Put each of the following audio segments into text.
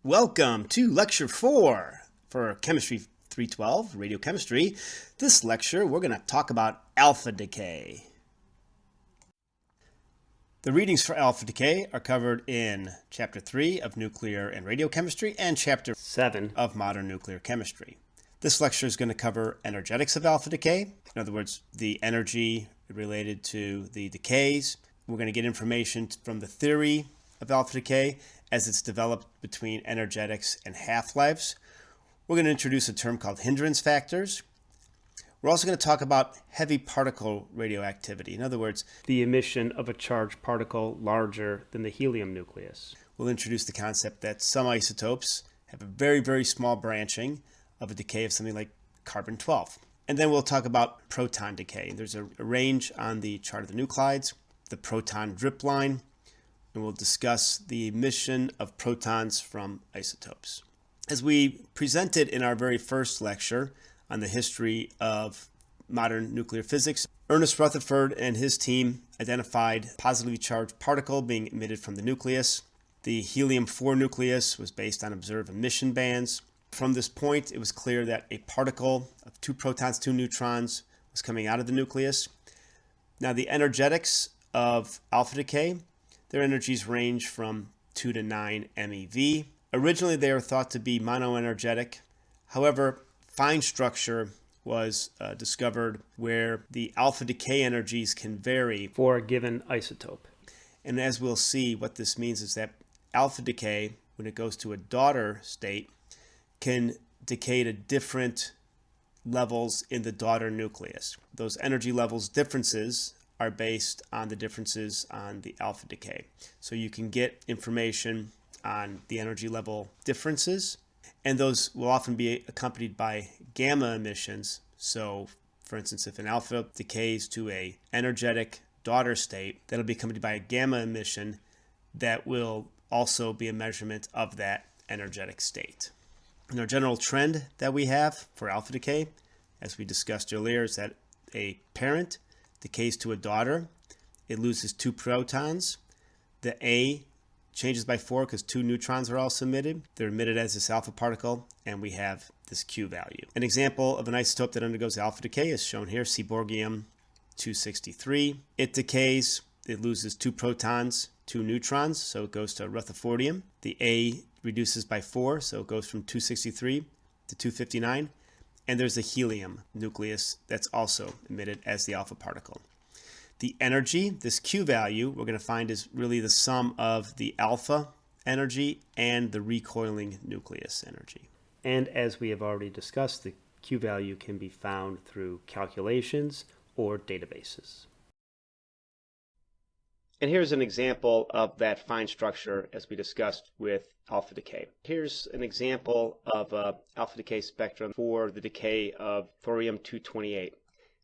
Welcome to Lecture 4 for Chemistry 312, Radiochemistry. This lecture, we're going to talk about alpha decay. The readings for alpha decay are covered in Chapter 3 of Nuclear and Radiochemistry and Chapter 7 of Modern Nuclear Chemistry. This lecture is going to cover energetics of alpha decay, in other words, the energy related to the decays. We're going to get information from the theory of alpha decay as it's developed between energetics and half-lives. We're going to introduce a term called hindrance factors. We're also going to talk about heavy particle radioactivity. In other words, the emission of a charged particle larger than the helium nucleus. We'll introduce the concept that some isotopes have a very, very small branching of a decay of something like carbon-12. And then we'll talk about proton decay. There's a range on the chart of the nuclides, the proton drip line, and we'll discuss the emission of protons from isotopes. As we presented in our very first lecture on the history of modern nuclear physics, Ernest Rutherford and his team identified a positively charged particle being emitted from the nucleus. The helium-4 nucleus was based on observed emission bands. From this point, it was clear that a particle of 2 protons, 2 neutrons was coming out of the nucleus. Now, the energetics of alpha decay, their energies range from 2 to 9 MeV. Originally, they were thought to be monoenergetic. However, fine structure was discovered where the alpha decay energies can vary for a given isotope. And as we'll see, what this means is that alpha decay, when it goes to a daughter state, can decay to different levels in the daughter nucleus. Those energy levels differences are based on the differences on the alpha decay. So you can get information on the energy level differences, and those will often be accompanied by gamma emissions. So for instance, if an alpha decays to a energetic daughter state, that'll be accompanied by a gamma emission that will also be a measurement of that energetic state. And our general trend that we have for alpha decay, as we discussed earlier, is that a parent decays to a daughter. It loses 2 protons. The A changes by 4 because 2 neutrons are also emitted. They're emitted as this alpha particle, and we have this Q value. An example of an isotope that undergoes alpha decay is shown here, Seaborgium-263. It decays, it loses 2 protons, 2 neutrons, so it goes to rutherfordium. The A reduces by 4, so it goes from 263 to 259. And there's a helium nucleus that's also emitted as the alpha particle. The energy, this Q value, we're going to find is really the sum of the alpha energy and the recoiling nucleus energy. And as we have already discussed, the Q value can be found through calculations or databases. And here's an example of that fine structure as we discussed with alpha decay. Here's an example of an alpha decay spectrum for the decay of thorium-228.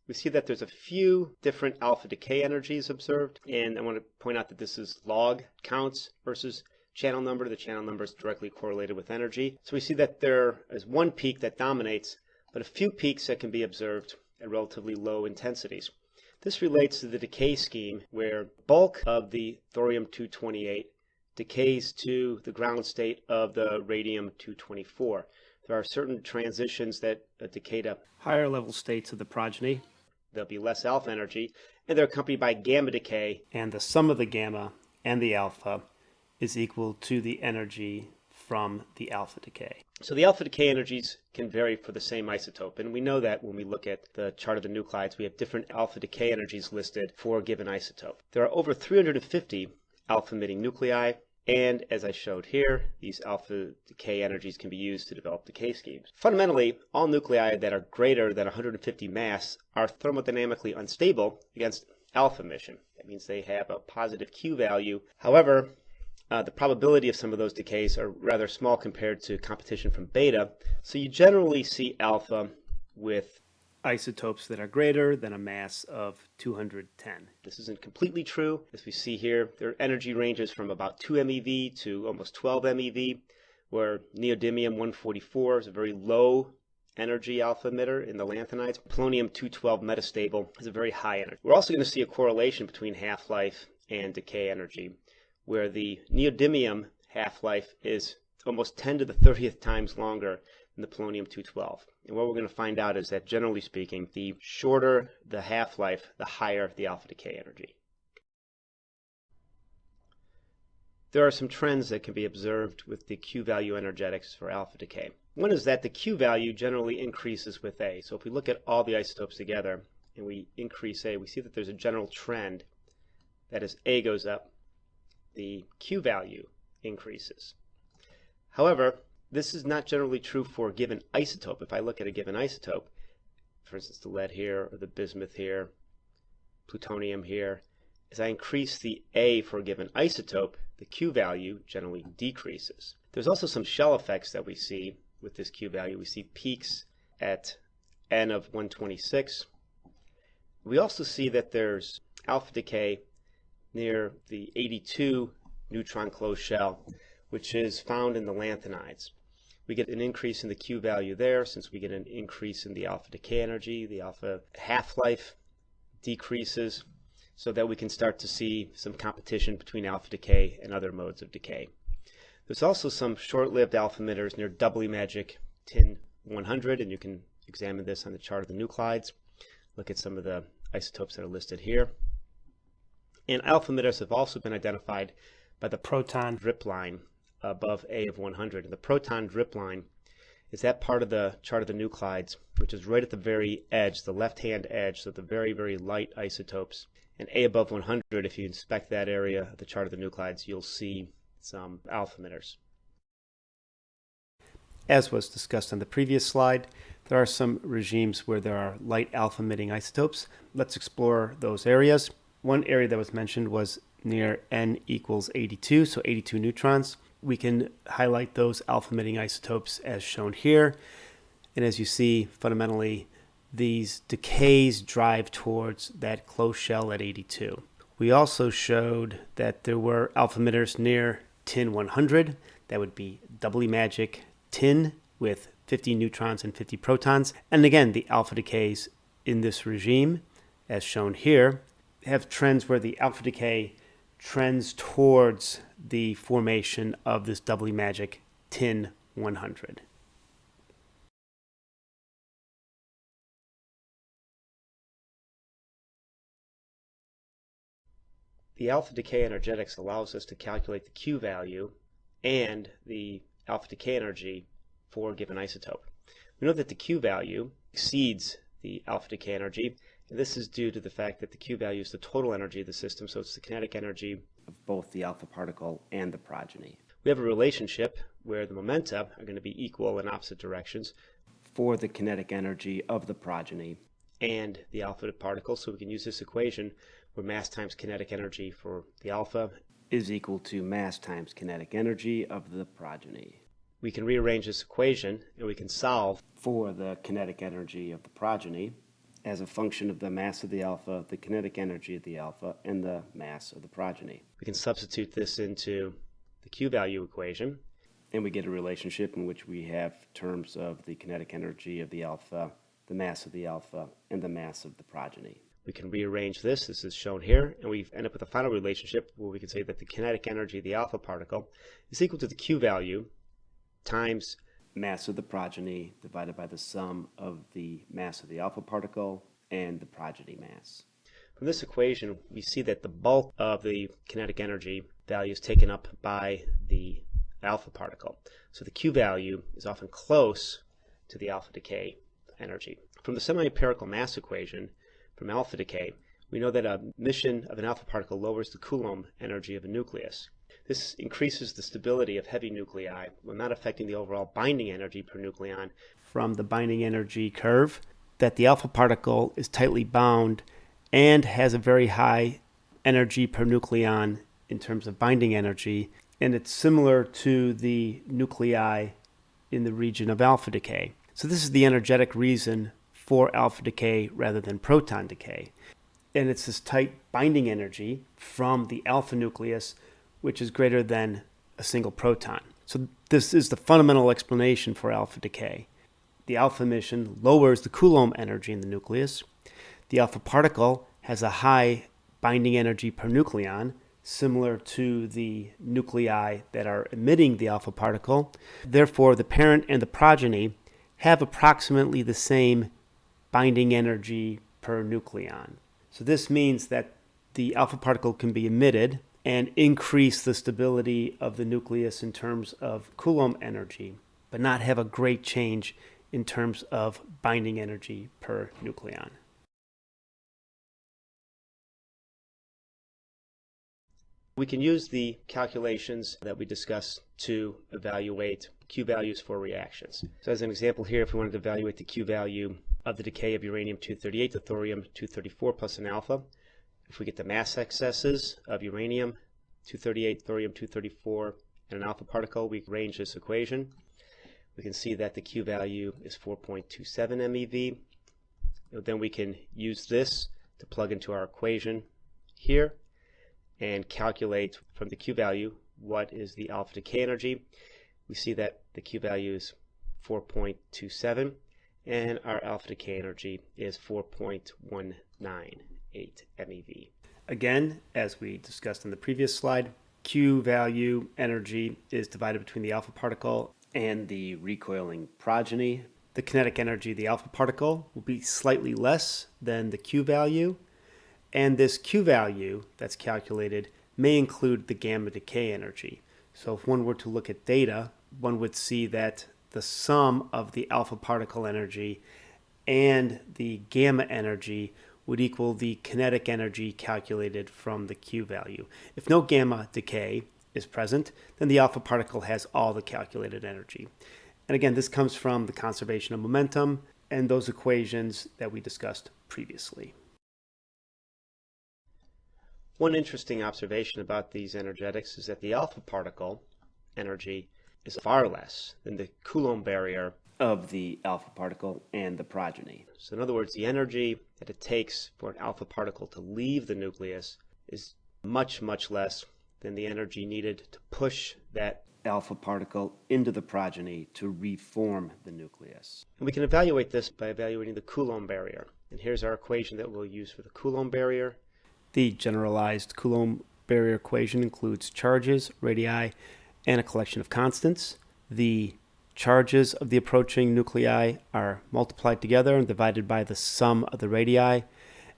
We see that there's a few different alpha decay energies observed, and I want to point out that this is log counts versus channel number. The channel number is directly correlated with energy. So we see that there is one peak that dominates, but a few peaks that can be observed at relatively low intensities. This relates to the decay scheme where bulk of the thorium-228 decays to the ground state of the radium-224. There are certain transitions that decay to higher level states of the progeny. There'll be less alpha energy, and they're accompanied by gamma decay. And the sum of the gamma and the alpha is equal to the energy from the alpha decay. So the alpha decay energies can vary for the same isotope, and we know that when we look at the chart of the nuclides, we have different alpha decay energies listed for a given isotope. There are over 350 alpha-emitting nuclei, and as I showed here, these alpha decay energies can be used to develop decay schemes. Fundamentally, all nuclei that are greater than 150 mass are thermodynamically unstable against alpha emission. That means they have a positive Q value. However, the probability of some of those decays are rather small compared to competition from beta, so you generally see alpha with isotopes that are greater than a mass of 210. This isn't completely true. As we see here, their energy ranges from about 2 MeV to almost 12 MeV, where neodymium-144 is a very low energy alpha emitter in the lanthanides. Polonium-212 metastable is a very high energy. We're also going to see a correlation between half-life and decay energy, where the neodymium half-life is almost 10 to the 30th times longer than the polonium-212. And what we're going to find out is that, generally speaking, the shorter the half-life, the higher the alpha decay energy. There are some trends that can be observed with the Q value energetics for alpha decay. One is that the Q value generally increases with A. So if we look at all the isotopes together and we increase A, we see that there's a general trend that as A goes up, the Q value increases. However, this is not generally true for a given isotope. If I look at a given isotope, for instance the lead here or the bismuth here, plutonium here, as I increase the A for a given isotope, the Q value generally decreases. There's also some shell effects that we see with this Q value. We see peaks at N of 126. We also see that there's alpha decay near the 82 neutron closed shell, which is found in the lanthanides. We get an increase in the Q value there since we get an increase in the alpha decay energy. The alpha half-life decreases, so that we can start to see some competition between alpha decay and other modes of decay. There's also some short-lived alpha emitters near doubly magic tin 100, and you can examine this on the chart of the nuclides. Look at some of the isotopes that are listed here. And alpha emitters have also been identified by the proton drip line above A of 100. And the proton drip line is that part of the chart of the nuclides, which is right at the very edge, the left-hand edge, so the very, very light isotopes. And A above 100, if you inspect that area of the chart of the nuclides, you'll see some alpha emitters. As was discussed on the previous slide, there are some regimes where there are light alpha emitting isotopes. Let's explore those areas. One area that was mentioned was near N equals 82, so 82 neutrons. We can highlight those alpha emitting isotopes as shown here. And as you see, fundamentally, these decays drive towards that closed shell at 82. We also showed that there were alpha emitters near tin 100. That would be doubly magic tin with 50 neutrons and 50 protons. And again, the alpha decays in this regime, as shown here, have trends where the alpha decay trends towards the formation of this doubly magic tin 100. The alpha decay energetics allows us to calculate the Q value and the alpha decay energy for a given isotope. We know that the Q value exceeds the alpha decay energy, and this is due to the fact that the Q value is the total energy of the system, so it's the kinetic energy of both the alpha particle and the progeny. We have a relationship where the momenta are going to be equal in opposite directions for the kinetic energy of the progeny and the alpha particle, so we can use this equation where mass times kinetic energy for the alpha is equal to mass times kinetic energy of the progeny. We can rearrange this equation and we can solve for the kinetic energy of the progeny as a function of the mass of the alpha, the kinetic energy of the alpha, and the mass of the progeny. We can substitute this into the Q value equation, and we get a relationship in which we have terms of the kinetic energy of the alpha, the mass of the alpha, and the mass of the progeny. We can rearrange this is shown here, and we end up with a final relationship where we can say that the kinetic energy of the alpha particle is equal to the Q value times mass of the progeny divided by the sum of the mass of the alpha particle and the progeny mass. From this equation, we see that the bulk of the kinetic energy value is taken up by the alpha particle. So the Q value is often close to the alpha decay energy. From the semi-empirical mass equation, from alpha decay, we know that emission of an alpha particle lowers the Coulomb energy of a nucleus. This increases the stability of heavy nuclei while not affecting the overall binding energy per nucleon. From the binding energy curve, that the alpha particle is tightly bound and has a very high energy per nucleon in terms of binding energy, and it's similar to the nuclei in the region of alpha decay. So this is the energetic reason for alpha decay rather than proton decay. And it's this tight binding energy from the alpha nucleus, which is greater than a single proton. So this is the fundamental explanation for alpha decay. The alpha emission lowers the Coulomb energy in the nucleus. The alpha particle has a high binding energy per nucleon, similar to the nuclei that are emitting the alpha particle. Therefore, the parent and the progeny have approximately the same binding energy per nucleon. So this means that the alpha particle can be emitted and increase the stability of the nucleus in terms of Coulomb energy, but not have a great change in terms of binding energy per nucleon. We can use the calculations that we discussed to evaluate Q values for reactions. So as an example here, if we wanted to evaluate the Q value of the decay of uranium-238 to thorium-234 plus an alpha, if we get the mass excesses of uranium-238, thorium-234, and an alpha particle, we arrange this equation. We can see that the Q value is 4.27 MeV. Then we can use this to plug into our equation here and calculate from the Q value what is the alpha decay energy. We see that the Q value is 4.27 and our alpha decay energy is 4.198 MeV. Again, as we discussed in the previous slide, Q value energy is divided between the alpha particle and the recoiling progeny. The kinetic energy of the alpha particle will be slightly less than the Q value, and this Q value that's calculated may include the gamma decay energy. So if one were to look at data, one would see that the sum of the alpha particle energy and the gamma energy would equal the kinetic energy calculated from the Q value. If no gamma decay is present, then the alpha particle has all the calculated energy. And again, this comes from the conservation of momentum and those equations that we discussed previously. One interesting observation about these energetics is that the alpha particle energy is far less than the Coulomb barrier Of the alpha particle and the progeny. So in other words, the energy that it takes for an alpha particle to leave the nucleus is much, much less than the energy needed to push that Alpha particle into the progeny to reform the nucleus. And we can evaluate this by evaluating the Coulomb barrier. And here's our equation that we'll use for the Coulomb barrier. The generalized Coulomb barrier equation includes charges, radii, and a collection of constants. The charges of the approaching nuclei are multiplied together and divided by the sum of the radii,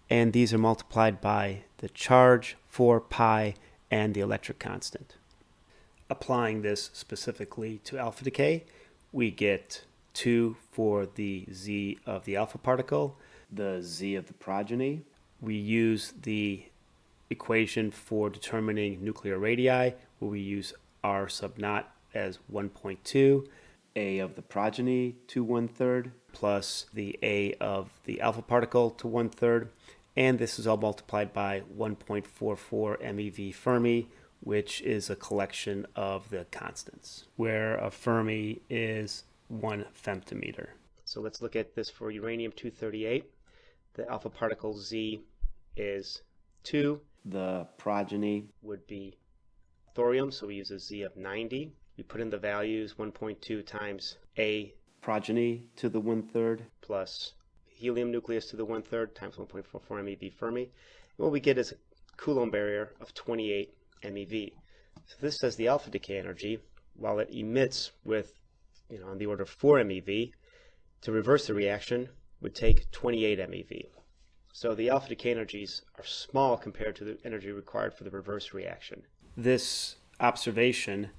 and these are multiplied by the charge, 4 pi, and the electric constant. Applying this specifically to alpha decay, we get 2 for the z of the alpha particle, the z of the progeny. We use the equation for determining nuclear radii, where we use r sub naught as 1.2, a of the progeny to 1/3, plus the a of the alpha particle to 1/3, and this is all multiplied by 1.44 MeV Fermi, which is a collection of the constants, where a Fermi is 1 femtometer. So let's look at this for uranium-238. The alpha particle Z is 2. The progeny would be thorium, so we use a Z of 90. We put in the values 1.2 times A progeny to the 1/3 plus helium nucleus to the 1/3 times 1.44 MeV Fermi. And what we get is a Coulomb barrier of 28 MeV. So this says the alpha decay energy, while it emits with, on the order of 4 MeV, to reverse the reaction would take 28 MeV. So the alpha decay energies are small compared to the energy required for the reverse reaction. This observation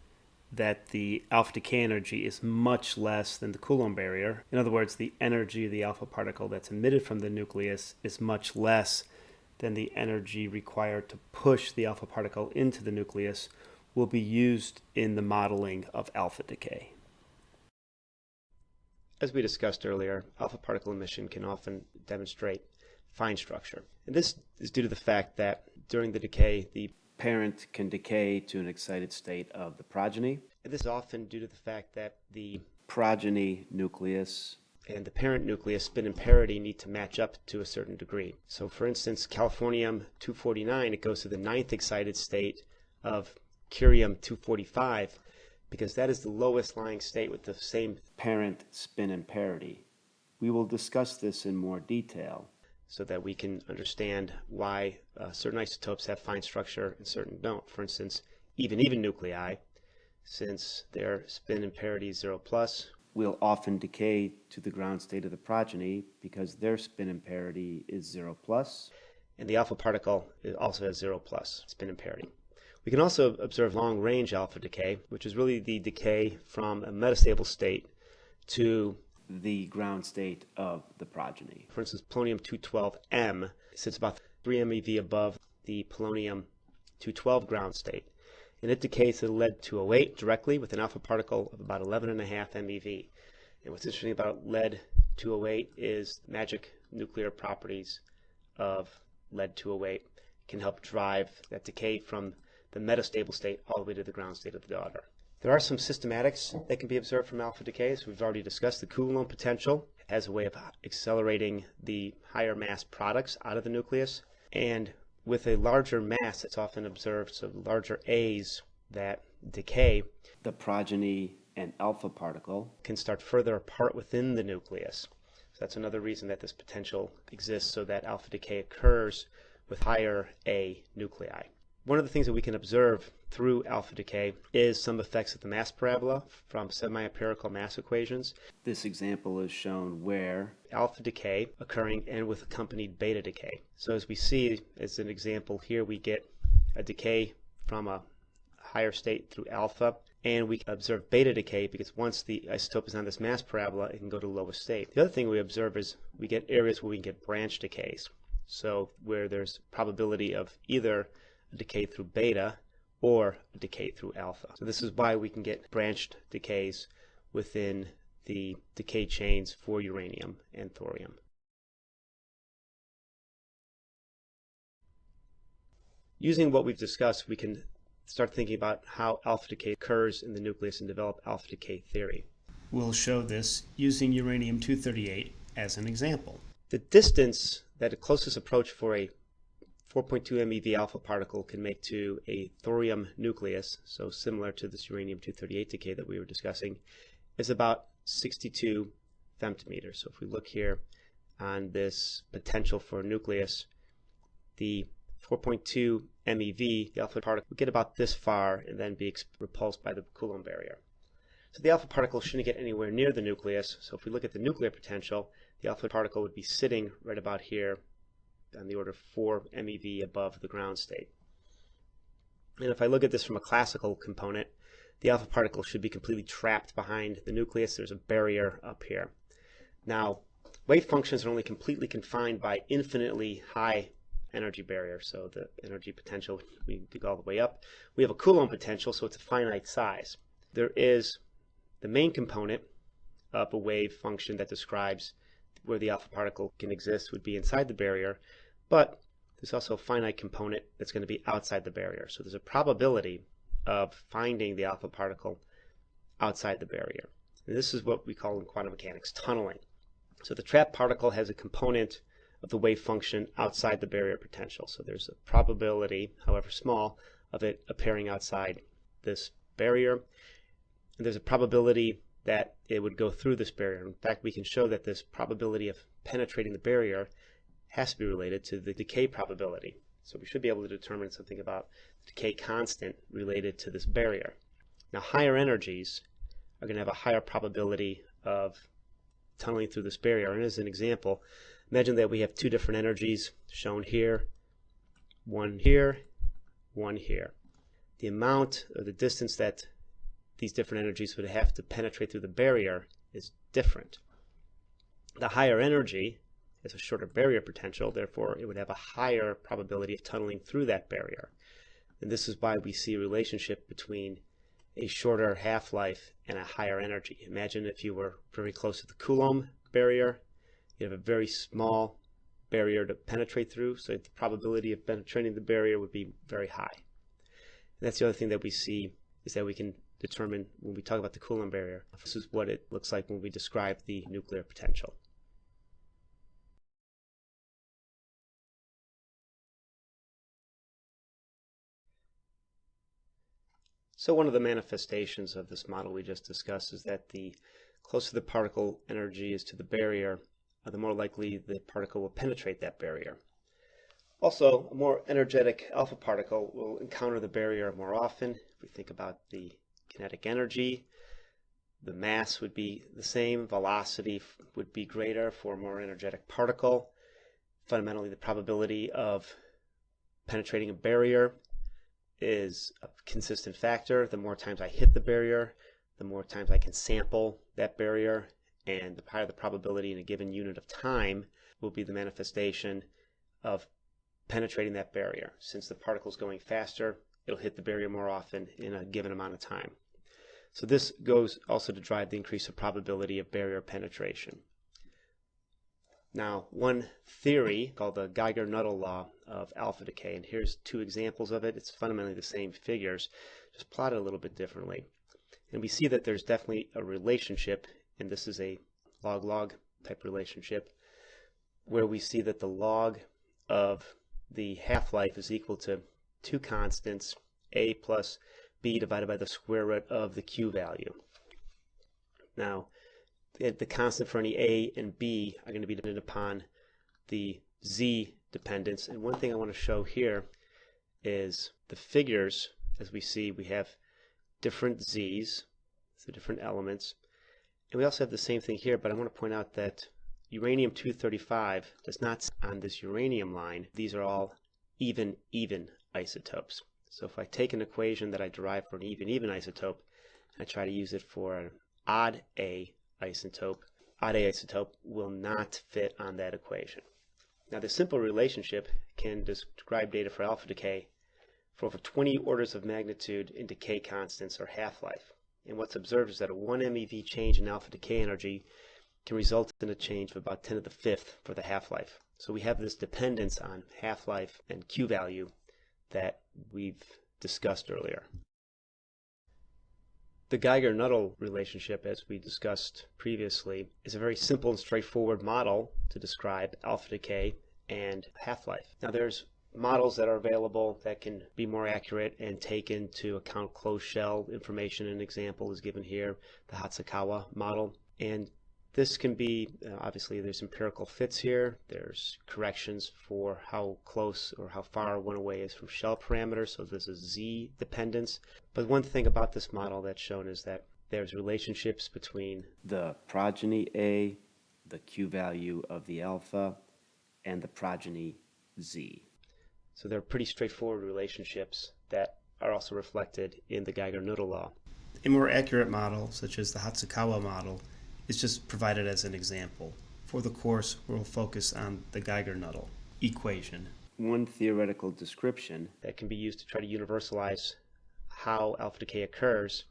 that the alpha decay energy is much less than the Coulomb barrier, in other words, the energy of the alpha particle that's emitted from the nucleus is much less than the energy required to push the alpha particle into the nucleus, will be used in the modeling of alpha decay. As we discussed earlier, alpha particle emission can often demonstrate fine structure. And this is due to the fact that during the decay, the parent can decay to an excited state of the progeny. And this is often due to the fact that the progeny nucleus and the parent nucleus spin and parity need to match up to a certain degree. So for instance, californium-249, it goes to the 9th excited state of curium-245 because that is the lowest lying state with the same parent spin and parity. We will discuss this in more detail. so that we can understand why certain isotopes have fine structure and certain don't. For instance, even nuclei, since their spin and parity is 0 plus, will often decay to the ground state of the progeny because their spin and parity is 0 plus, and the alpha particle also has 0 plus spin and parity. We can also observe long-range alpha decay, which is really the decay from a metastable state to the ground state of the progeny. For instance, polonium-212M sits about 3 MeV above the polonium-212 ground state, and it decays to lead-208 directly with an alpha particle of about 11.5 MeV. And what's interesting about lead-208 is the magic nuclear properties of lead-208 can help drive that decay from the metastable state all the way to the ground state of the daughter. There are some systematics that can be observed from alpha decays. We've already discussed the Coulomb potential as a way of accelerating the higher mass products out of the nucleus. And with a larger mass that's often observed, so larger A's that decay, the progeny and alpha particle can start further apart within the nucleus. So that's another reason that this potential exists, so that alpha decay occurs with higher A nuclei. One of the things that we can observe through alpha decay is some effects of the mass parabola from semi-empirical mass equations. This example is shown where alpha decay occurring and with accompanied beta decay. So as we see, as an example here, we get a decay from a higher state through alpha, and we observe beta decay because once the isotope is on this mass parabola, it can go to the lowest state. The other thing we observe is we get areas where we can get branch decays. So where there's probability of either a decay through beta or a decay through alpha. So this is why we can get branched decays within the decay chains for uranium and thorium. Using what we've discussed, we can start thinking about how alpha decay occurs in the nucleus and develop alpha decay theory. We'll show this using uranium-238 as an example. The distance that a closest approach for a 4.2 MeV alpha particle can make to a thorium nucleus, so similar to this uranium-238 decay that we were discussing, is about 62 femtometers. So if we look here on this potential for a nucleus, the 4.2 MeV, the alpha particle, would get about this far and then be repulsed by the Coulomb barrier. So the alpha particle shouldn't get anywhere near the nucleus. So if we look at the nuclear potential, the alpha particle would be sitting right about here on the order of 4 MeV above the ground state. And if I look at this from a classical component, the alpha particle should be completely trapped behind the nucleus. There's a barrier up here. Now, wave functions are only completely confined by infinitely high energy barrier, so the energy potential, we can go all the way up. We have a Coulomb potential, so it's a finite size. There is the main component of a wave function that describes where the alpha particle can exist would be inside the barrier, but there's also a finite component that's going to be outside the barrier. So there's a probability of finding the alpha particle outside the barrier. And this is what we call in quantum mechanics tunneling. So the trapped particle has a component of the wave function outside the barrier potential. So there's a probability, however small, of it appearing outside this barrier. And there's a probability that it would go through this barrier. In fact, we can show that this probability of penetrating the barrier has to be related to the decay probability. So we should be able to determine something about the decay constant related to this barrier. Now, higher energies are going to have a higher probability of tunneling through this barrier. And as an example, imagine that we have two different energies shown here, one here, one here. The amount or the distance that these different energies would have to penetrate through the barrier is different. The higher energy has a shorter barrier potential, therefore it would have a higher probability of tunneling through that barrier. And this is why we see a relationship between a shorter half-life and a higher energy. Imagine if you were very close to the Coulomb barrier, you have a very small barrier to penetrate through, so the probability of penetrating the barrier would be very high. And that's the other thing that we see, is that we can determine when we talk about the Coulomb barrier. This is what it looks like when we describe the nuclear potential. So one of the manifestations of this model we just discussed is that the closer the particle energy is to the barrier, the more likely the particle will penetrate that barrier. Also, a more energetic alpha particle will encounter the barrier more often. If we think about the kinetic energy, the mass would be the same, velocity would be greater for a more energetic particle. Fundamentally, the probability of penetrating a barrier is a consistent factor. The more times I hit the barrier, the more times I can sample that barrier, and the higher the probability in a given unit of time will be the manifestation of penetrating that barrier. Since the particle is going faster, it'll hit the barrier more often in a given amount of time. So this goes also to drive the increase of probability of barrier penetration. Now, one theory called the Geiger Nuttall law of alpha decay, and here's two examples of it. It's fundamentally the same figures, just plotted a little bit differently. And we see that there's definitely a relationship, and this is a log-log type relationship, where we see that the log of the half-life is equal to two constants, a plus b divided by the square root of the q value. Now, the constant for any a and b are going to be dependent upon the z dependence. And one thing I want to show here is the figures. As we see, we have different z's, so different elements. And we also have the same thing here, but I want to point out that uranium-235 does not sit on this uranium line. These are all even isotopes. So if I take an equation that I derive for an even isotope, and I try to use it for an odd A isotope will not fit on that equation. Now, the simple relationship can describe data for alpha decay for over 20 orders of magnitude in decay constants or half-life. And what's observed is that a 1 MeV change in alpha decay energy can result in a change of about 10 to the fifth for the half-life. So we have this dependence on half-life and Q value that we've discussed earlier. The Geiger Nuttall relationship, as we discussed previously, is a very simple and straightforward model to describe alpha decay and half-life. Now, there's models that are available that can be more accurate and take into account closed shell information. An example is given here, the Hatsakawa model. And this can be, obviously there's empirical fits here, there's corrections for how close or how far one away is from shell parameters, so this is Z dependence. But one thing about this model that's shown is that there's relationships between the progeny A, the Q value of the alpha, and the progeny Z. So they're pretty straightforward relationships that are also reflected in the Geiger Nuttall law. A more accurate model, such as the Hatsakawa model, is just provided as an example. For the course, we'll focus on the Geiger Nuttall equation. One theoretical description that can be used to try to universalize how alpha decay occurs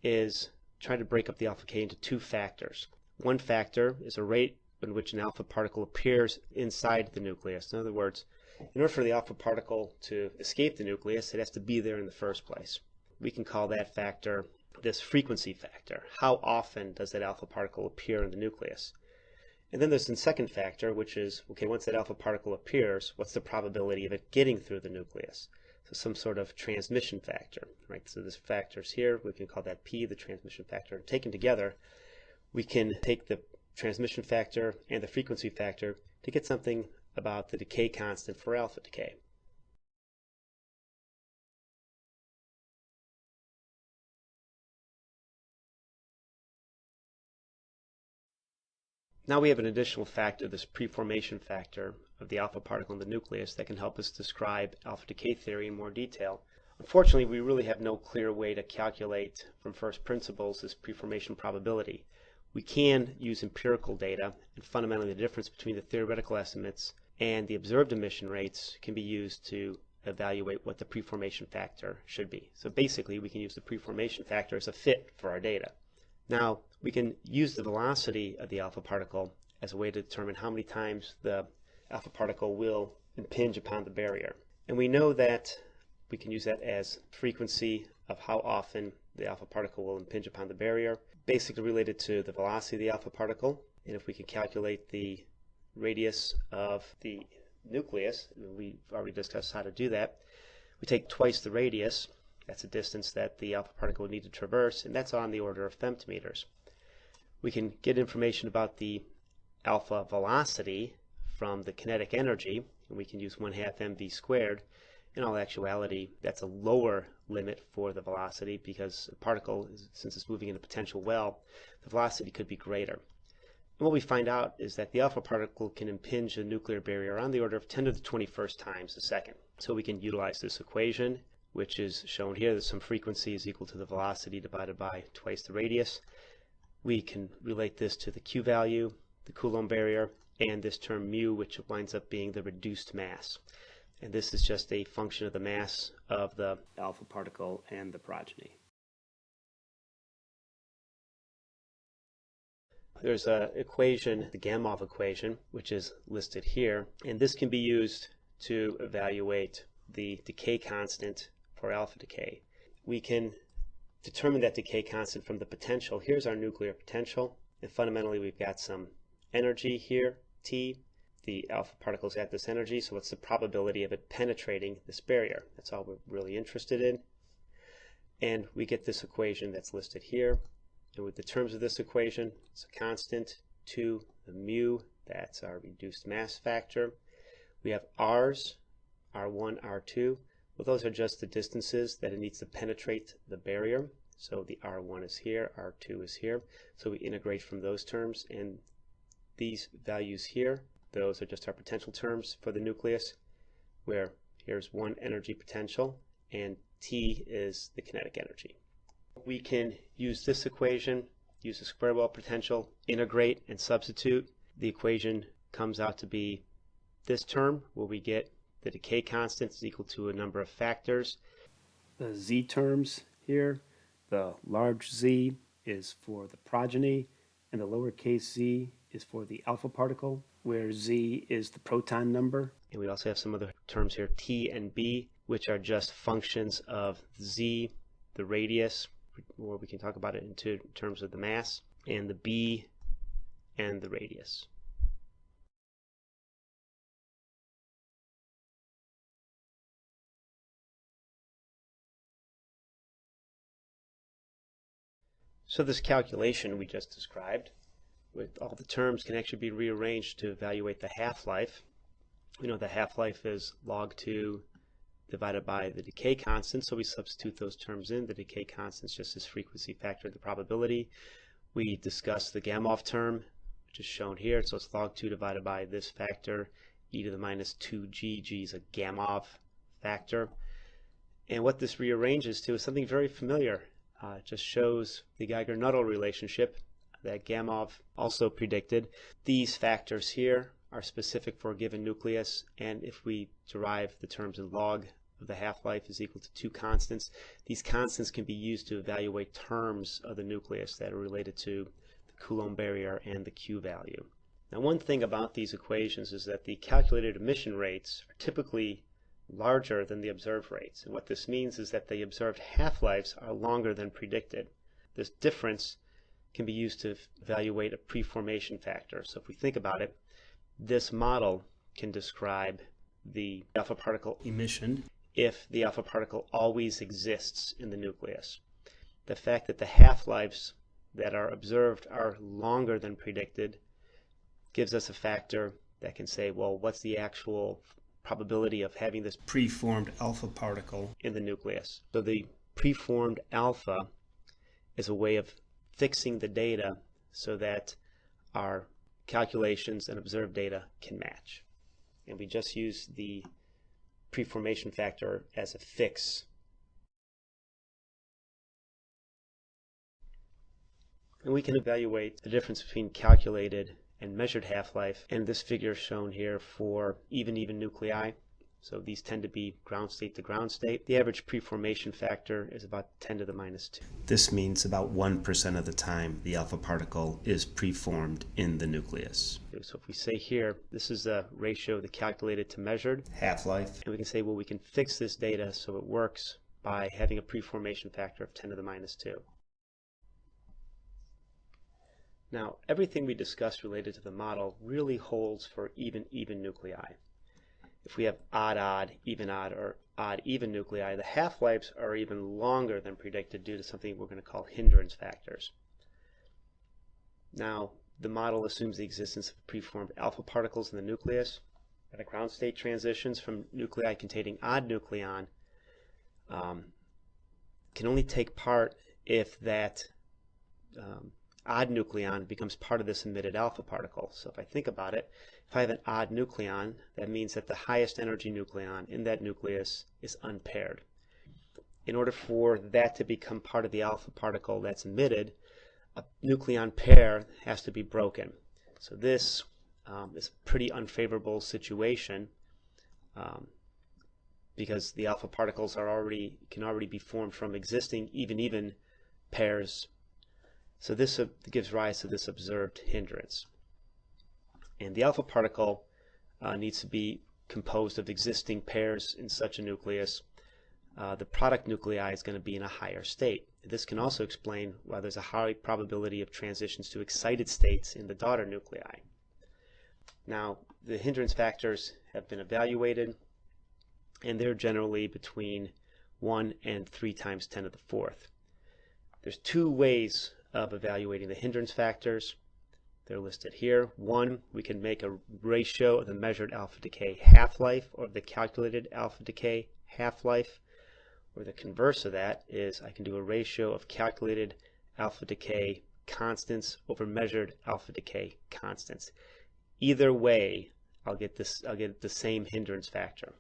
is trying to break up the alpha decay into two factors. One factor is a rate in which an alpha particle appears inside the nucleus. In other words, in order for the alpha particle to escape the nucleus, it has to be there in the first place. We can call that factor this frequency factor. How often does that alpha particle appear in the nucleus? And then there's the second factor, which is, okay, once that alpha particle appears, what's the probability of it getting through the nucleus? So some sort of transmission factor, right? So this factor's here, we can call that P, the transmission factor. Taken together, we can take the transmission factor and the frequency factor to get something about the decay constant for alpha decay. Now we have an additional factor, this preformation factor of the alpha particle in the nucleus, that can help us describe alpha decay theory in more detail. Unfortunately, we really have no clear way to calculate from first principles this preformation probability. We can use empirical data, and fundamentally the difference between the theoretical estimates and the observed emission rates can be used to evaluate what the preformation factor should be. So basically, we can use the preformation factor as a fit for our data. Now, we can use the velocity of the alpha particle as a way to determine how many times the alpha particle will impinge upon the barrier. And we know that we can use that as frequency of how often the alpha particle will impinge upon the barrier, basically related to the velocity of the alpha particle. And if we can calculate the radius of the nucleus, we've already discussed how to do that, we take twice the radius. That's a distance that the alpha particle would need to traverse, and that's on the order of femtometers. We can get information about the alpha velocity from the kinetic energy, and we can use 1/2 mv squared. In all actuality, that's a lower limit for the velocity because a particle, since it's moving in a potential well, the velocity could be greater. And what we find out is that the alpha particle can impinge the nuclear barrier on the order of 10 to the 21st times a second. So we can utilize this equation, which is shown here, that some frequency is equal to the velocity divided by twice the radius. We can relate this to the Q value, the Coulomb barrier, and this term mu, which winds up being the reduced mass. And this is just a function of the mass of the alpha particle and the progeny. There's an equation, the Gamow equation, which is listed here, and this can be used to evaluate the decay constant for alpha decay. We can determine that decay constant from the potential. Here's our nuclear potential, and fundamentally we've got some energy here, T. The alpha particle is at this energy, so what's the probability of it penetrating this barrier? That's all we're really interested in. And we get this equation that's listed here. And with the terms of this equation, it's a constant, 2, the mu, that's our reduced mass factor. We have R's, R1, R2. Well, those are just the distances that it needs to penetrate the barrier. So the R1 is here, R2 is here. So we integrate from those terms, and these values here, those are just our potential terms for the nucleus, where here's 1 energy potential, and T is the kinetic energy. We can use this equation, use the square well potential, integrate and substitute. The equation comes out to be this term, where we get the decay constant is equal to a number of factors. The Z terms here, the large Z is for the progeny, and the lowercase z is for the alpha particle, where z is the proton number. And we also have some other terms here, T and B, which are just functions of z, the radius, or we can talk about it in terms of the mass, and the B and the radius. So this calculation we just described, with all the terms, can actually be rearranged to evaluate the half-life. We know the half-life is log 2 divided by the decay constant, so we substitute those terms in. The decay constant is just this frequency factor of the probability. We discussed the Gamow term, which is shown here, so it's log 2 divided by this factor, e to the minus 2g. G is a Gamow factor. And what this rearranges to is something very familiar. It just shows the Geiger Nuttall relationship that Gamow also predicted. These factors here are specific for a given nucleus, and if we derive the terms in log of the half-life is equal to 2 constants, these constants can be used to evaluate terms of the nucleus that are related to the Coulomb barrier and the Q value. Now, one thing about these equations is that the calculated emission rates are typically larger than the observed rates. And what this means is that the observed half-lives are longer than predicted. This difference can be used to evaluate a preformation factor. So if we think about it, this model can describe the alpha particle emission if the alpha particle always exists in the nucleus. The fact that the half-lives that are observed are longer than predicted gives us a factor that can say, well, what's the actual probability of having this preformed alpha particle in the nucleus? So the preformed alpha is a way of fixing the data so that our calculations and observed data can match. And we just use the preformation factor as a fix. And we can evaluate the difference between calculated and measured half-life, and this figure is shown here for even nuclei. So these tend to be ground state to ground state. The average preformation factor is about 10 to the minus 2. This means about 1% of the time the alpha particle is preformed in the nucleus. So if we say here, this is the ratio of the calculated to measured half-life, and we can say, well, we can fix this data so it works by having a preformation factor of 10 to the minus 2. Now, everything we discussed related to the model really holds for even nuclei. If we have odd, even odd, or odd, even nuclei, the half-lives are even longer than predicted due to something we're going to call hindrance factors. Now, the model assumes the existence of preformed alpha particles in the nucleus, and the ground state transitions from nuclei containing odd nucleon can only take part if that odd nucleon becomes part of this emitted alpha particle. So if I think about it, if I have an odd nucleon, that means that the highest energy nucleon in that nucleus is unpaired. In order for that to become part of the alpha particle that's emitted, a nucleon pair has to be broken. So this is a pretty unfavorable situation because the alpha particles can already be formed from existing even pairs. So this gives rise to this observed hindrance. And the alpha particle needs to be composed of existing pairs in such a nucleus. The product nuclei is going to be in a higher state. This can also explain why there's a high probability of transitions to excited states in the daughter nuclei. Now, the hindrance factors have been evaluated, and they're generally between 1 and 3 times 10 to the fourth. There's two ways of evaluating the hindrance factors. They're listed here. One, we can make a ratio of the measured alpha decay half-life or the calculated alpha decay half-life. Or the converse of that is I can do a ratio of calculated alpha decay constants over measured alpha decay constants. Either way, I'll get the same hindrance factor.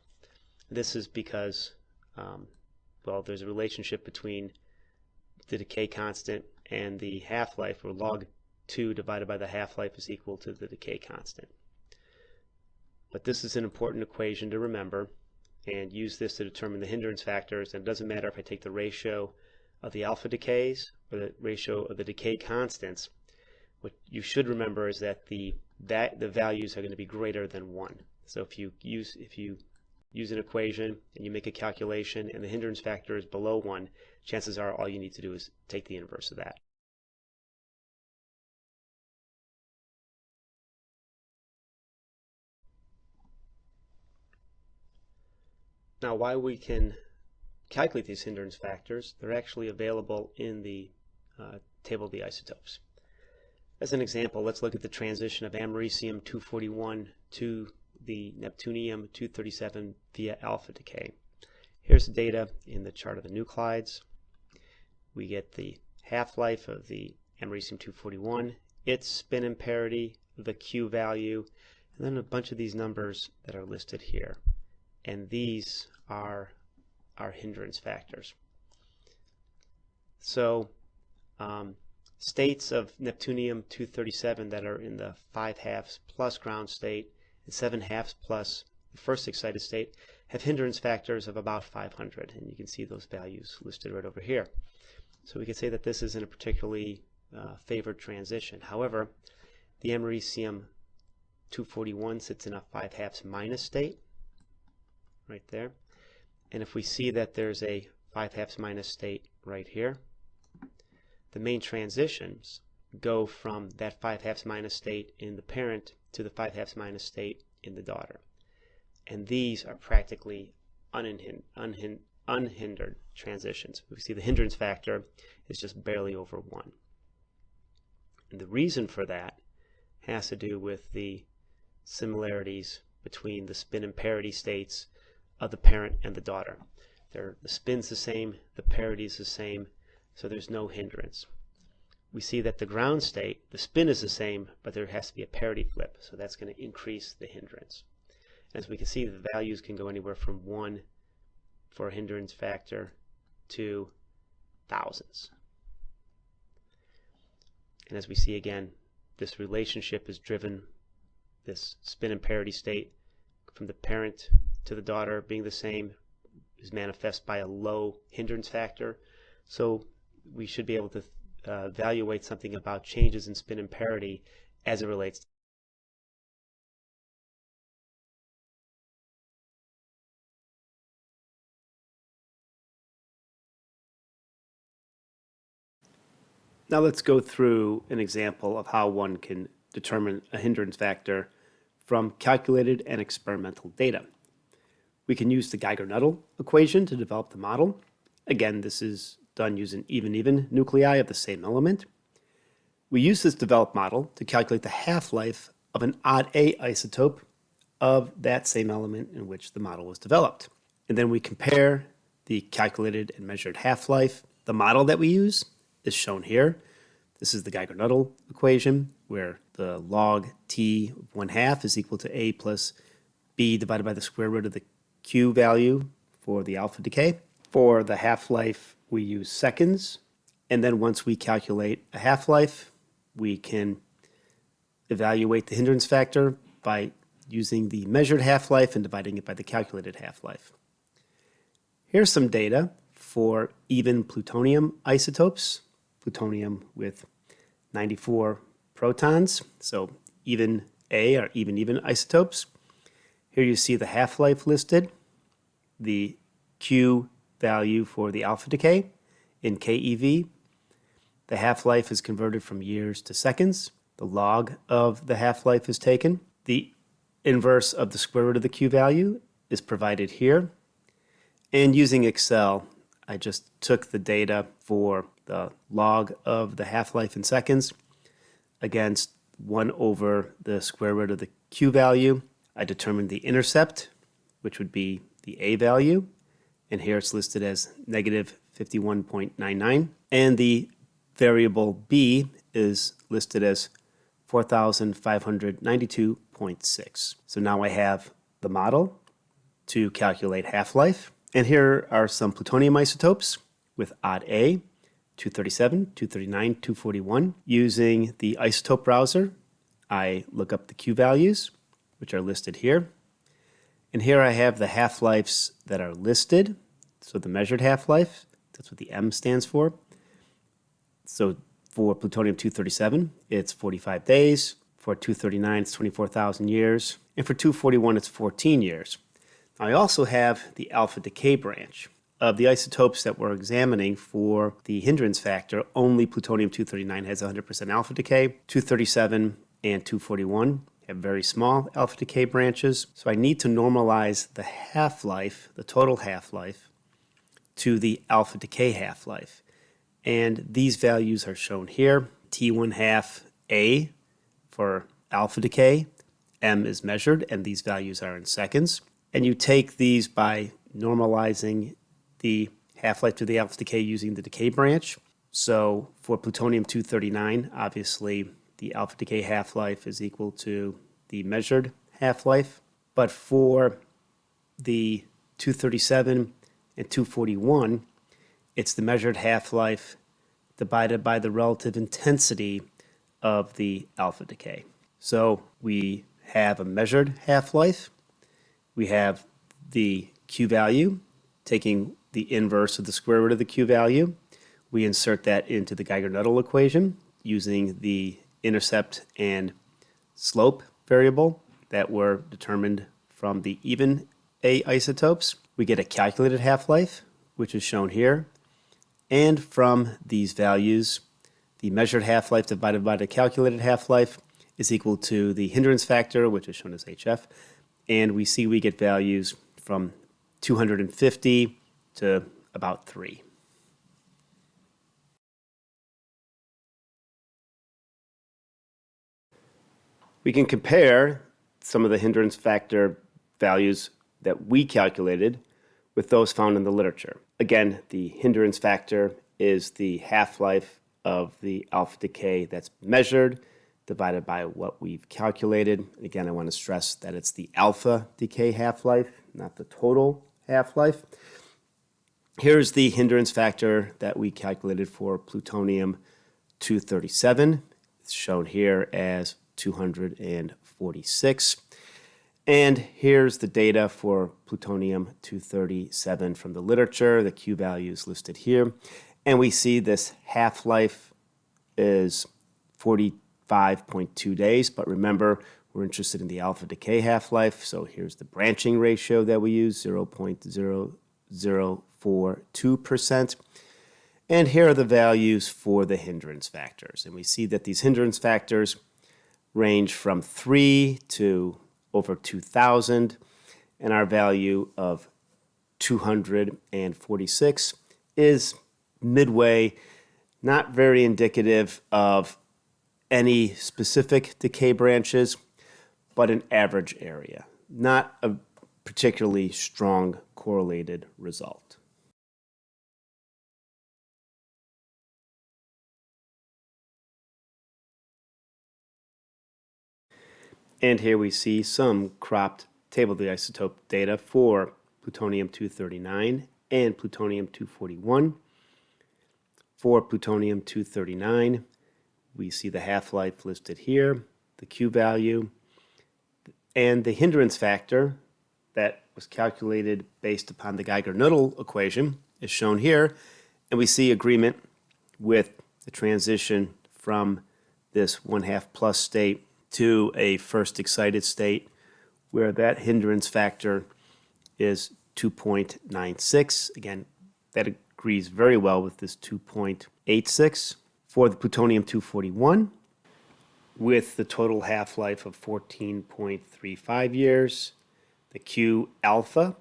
This is because, well, there's a relationship between the decay constant and the half-life, where log 2 divided by the half-life is equal to the decay constant. But this is an important equation to remember, and use this to determine the hindrance factors. And it doesn't matter if I take the ratio of the alpha decays or the ratio of the decay constants. What you should remember is that the values are going to be greater than 1. So if you use an equation and you make a calculation and the hindrance factor is below 1, chances are all you need to do is take the inverse of that. Now, why we can calculate these hindrance factors, they're actually available in the table of the isotopes. As an example, let's look at the transition of americium-241 to the neptunium-237 via alpha decay. Here's the data in the chart of the nuclides. We get the half-life of the americium-241, its spin imparity, the Q value, and then a bunch of these numbers that are listed here. And these are our hindrance factors. So states of neptunium-237 that are in the 5/2 plus ground state and 7/2 plus the first excited state have hindrance factors of about 500, and you can see those values listed right over here. So we can say that this isn't a particularly favored transition. However, the americium-241 sits in a 5/2 minus state right there, and if we see that there's a 5/2 minus state right here, the main transitions go from that 5/2 minus state in the parent to the 5/2 minus state in the daughter. And these are practically unhindered transitions. We see the hindrance factor is just barely over 1. And the reason for that has to do with the similarities between the spin and parity states of the parent and the daughter. The spin's the same, the parity is the same, so there's no hindrance. We see that the ground state, the spin is the same, but there has to be a parity flip, so that's going to increase the hindrance. As we can see, the values can go anywhere from 1 for a hindrance factor to thousands. And as we see again, this relationship is driven, this spin and parity state from the parent to the daughter being the same is manifest by a low hindrance factor. So we should be able to evaluate something about changes in spin and parity as it relates to Now let's go through an example of how one can determine a hindrance factor from calculated and experimental data. We can use the Geiger Nuttall equation to develop the model. Again, this is done using even nuclei of the same element. We use this developed model to calculate the half-life of an odd A isotope of that same element in which the model was developed. And then we compare the calculated and measured half-life. The model that we use is shown here. This is the Geiger Nuttall equation, where the log t of 1/2 is equal to A plus B divided by the square root of the Q value for the alpha decay. For the half-life, we use seconds. And then once we calculate a half-life, we can evaluate the hindrance factor by using the measured half-life and dividing it by the calculated half-life. Here's some data for even plutonium isotopes, plutonium with 94 protons, so even A or even isotopes. Here you see the half-life listed, the Q value for the alpha decay in keV. The half-life is converted from years to seconds. The log of the half-life is taken. The inverse of the square root of the Q value is provided here. And using Excel, I just took the data for the log of the half-life in seconds against 1 over the square root of the Q value. I determined the intercept, which would be the A value, and here it's listed as negative 51.99. And the variable B is listed as 4,592.6. So now I have the model to calculate half-life. And here are some plutonium isotopes with odd A, 237, 239, 241. Using the isotope browser, I look up the Q values, which are listed here. And here I have the half-lives that are listed. So the measured half-life, that's what the M stands for. So for plutonium-237, it's 45 days. For 239, it's 24,000 years. And for 241, it's 14 years. I also have the alpha decay branch. Of the isotopes that we're examining for the hindrance factor, only plutonium-239 has 100% alpha decay. 237 and 241 have very small alpha decay branches. So I need to normalize the half-life, the total half-life, to the alpha decay half-life. And these values are shown here. T1/2 A for alpha decay, M is measured, and these values are in seconds. And you take these by normalizing the half-life to the alpha decay using the decay branch. So for plutonium-239, obviously the alpha decay half-life is equal to the measured half-life. But for the 237 and 241, it's the measured half-life divided by the relative intensity of the alpha decay. So we have a measured half-life. We have the Q value, taking the inverse of the square root of the Q value. We insert that into the Geiger Nuttall equation using the intercept and slope variable that were determined from the even A isotopes. We get a calculated half-life, which is shown here. And from these values, the measured half-life divided by the calculated half-life is equal to the hindrance factor, which is shown as HF. And we see we get values from 250 to about 3. We can compare some of the hindrance factor values that we calculated with those found in the literature. Again, the hindrance factor is the half-life of the alpha decay that's measured divided by what we've calculated. Again, I want to stress that it's the alpha decay half-life, not the total half-life. Here's the hindrance factor that we calculated for plutonium-237. It's shown here as 246. And here's the data for plutonium-237 from the literature. The Q value is listed here. And we see this half-life is 45.2 days. But remember, we're interested in the alpha decay half-life. So here's the branching ratio that we use, 0.0042%. And here are the values for the hindrance factors. And we see that these hindrance factors range from 3 to over 2,000, and our value of 246 is midway, not very indicative of any specific decay branches, but an average area, not a particularly strong correlated result. And here we see some cropped table of the isotope data for plutonium-239 and plutonium-241. For plutonium-239, we see the half-life listed here, the Q value, and the hindrance factor that was calculated based upon the Geiger Nuttall equation is shown here, and we see agreement with the transition from this 1/2 plus state to a first excited state where that hindrance factor is 2.96. Again, that agrees very well with this 2.86. For the plutonium-241, with the total half-life of 14.35 years, the Q alpha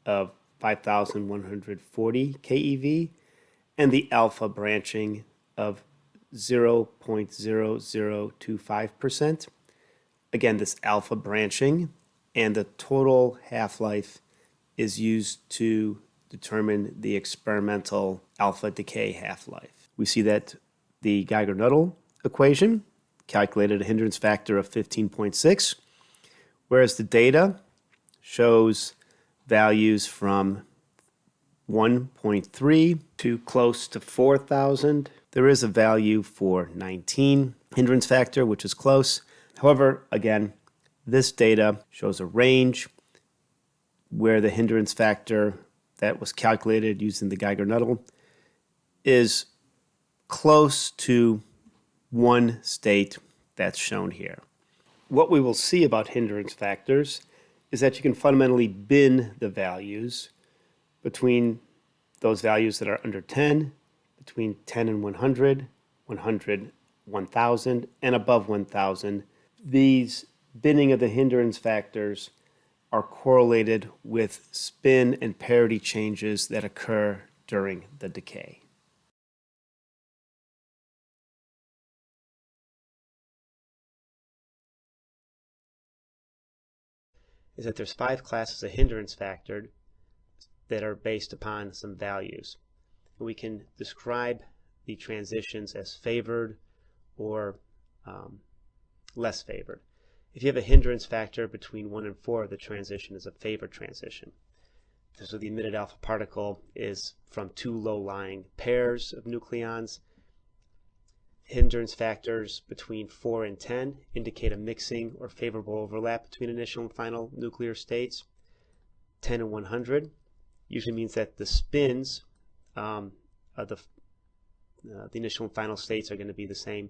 of 5,140 keV, and the alpha branching of 0.0025%. Again, this alpha branching and the total half-life is used to determine the experimental alpha decay half-life. We see that the Geiger Nuttall equation calculated a hindrance factor of 15.6, whereas the data shows values from 1.3 to close to 4,000. There is a value for 19 hindrance factor, which is close. However, again, this data shows a range where the hindrance factor that was calculated using the Geiger Nuttall is close to one state that's shown here. What we will see about hindrance factors is that you can fundamentally bin the values between those values that are under 10, between 10 and 100, 100, 1,000, and above 1,000. These binning of the hindrance factors are correlated with spin and parity changes that occur during the decay. Is that there's 5 classes of hindrance factor that are based upon some values. We can describe the transitions as favored or less favored. If you have a hindrance factor between 1 and 4, the transition is a favored transition. So the emitted alpha particle is from 2 low-lying pairs of nucleons. Hindrance factors between 4 and 10 indicate a mixing or favorable overlap between initial and final nuclear states. 10 and 100 usually means that the spins of the initial and final states are going to be the same,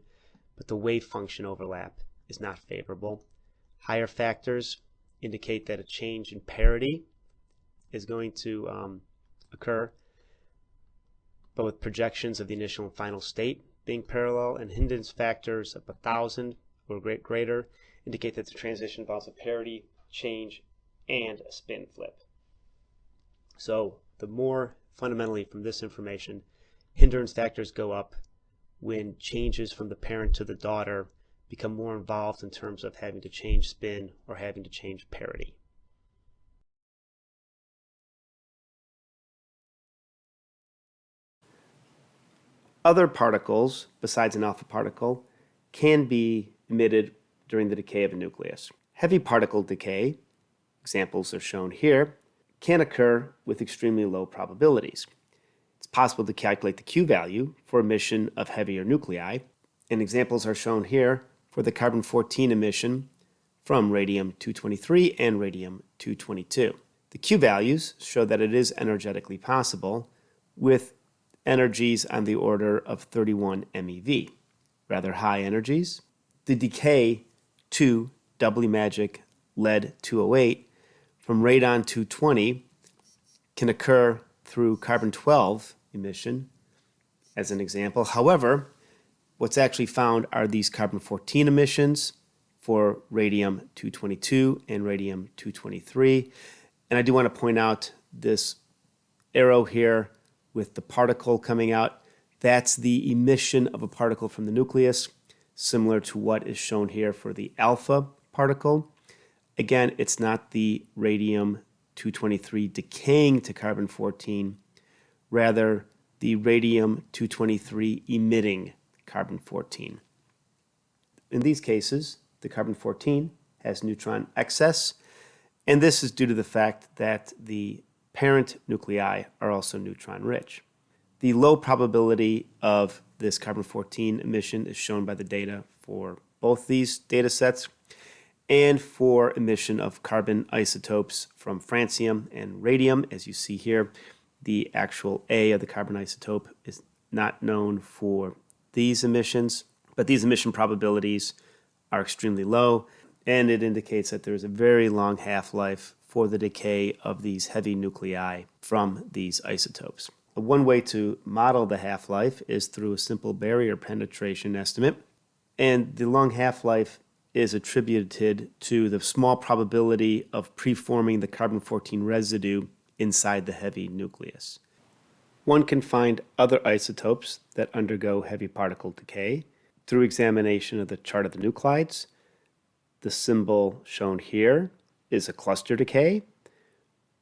but the wave function overlap is not favorable. Higher factors indicate that a change in parity is going to occur, but with projections of the initial and final state being parallel, and hindrance factors of 1,000 or greater indicate that the transition involves a parity change and a spin flip. So the more fundamentally from this information, hindrance factors go up when changes from the parent to the daughter become more involved in terms of having to change spin or having to change parity. Other particles, besides an alpha particle, can be emitted during the decay of a nucleus. Heavy particle decay, examples are shown here, can occur with extremely low probabilities. It's possible to calculate the Q value for emission of heavier nuclei, and examples are shown here for the carbon-14 emission from radium-223 and radium-222. The Q values show that it is energetically possible with energies on the order of 31 MeV, rather high energies. The decay to doubly magic lead-208 from radon-220 can occur through carbon-12 emission, as an example. However, what's actually found are these carbon-14 emissions for radium-222 and radium-223. And I do want to point out this arrow here with the particle coming out. That's the emission of a particle from the nucleus. similar to what is shown here for the alpha particle. Again, it's not the radium-223 decaying to carbon-14, rather the radium-223 emitting carbon-14. In these cases, the carbon-14 has neutron excess, and this is due to the fact that the parent nuclei are also neutron rich. The low probability of this carbon-14 emission is shown by the data for both these data sets and for emission of carbon isotopes from francium and radium. As you see here, the actual A of the carbon isotope is not known for these emissions, but these emission probabilities are extremely low, and it indicates that there is a very long half-life for the decay of these heavy nuclei from these isotopes. One way to model the half-life is through a simple barrier penetration estimate, and the long half-life is attributed to the small probability of preforming the carbon-14 residue inside the heavy nucleus. One can find other isotopes that undergo heavy particle decay through examination of the chart of the nuclides. The symbol shown here is a cluster decay,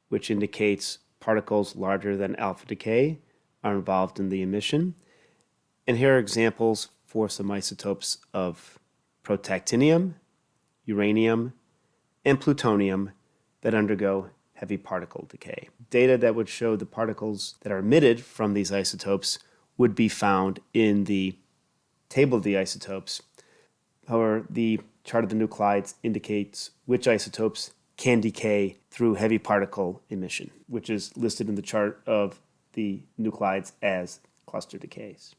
which indicates particles larger than alpha decay are involved in the emission. And here are examples for some isotopes of protactinium, uranium, and plutonium that undergo heavy particle decay. Data that would show the particles that are emitted from these isotopes would be found in the table of the isotopes. However, the chart of the nuclides indicates which isotopes can decay through heavy particle emission, which is listed in the chart of the nuclides as cluster decays.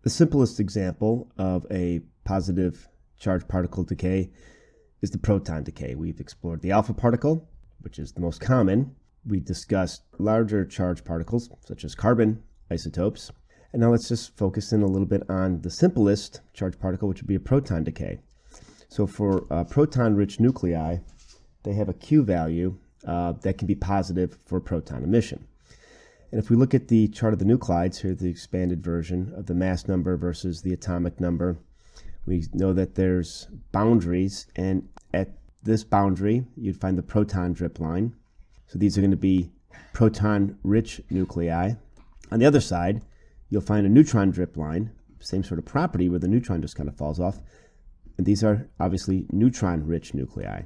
The simplest example of a positive charged particle decay is the proton decay. We've explored the alpha particle, which is the most common. We discussed larger charged particles, such as carbon isotopes. And now let's just focus in a little bit on the simplest charged particle, which would be a proton decay. So for proton-rich nuclei, they have a Q value that can be positive for proton emission. And if we look at the chart of the nuclides, here's the expanded version of the mass number versus the atomic number. We know that there's boundaries, and at this boundary, you'd find the proton drip line. So these are going to be proton-rich nuclei. On the other side, you'll find a neutron drip line, same sort of property where the neutron just kind of falls off. And these are obviously neutron-rich nuclei.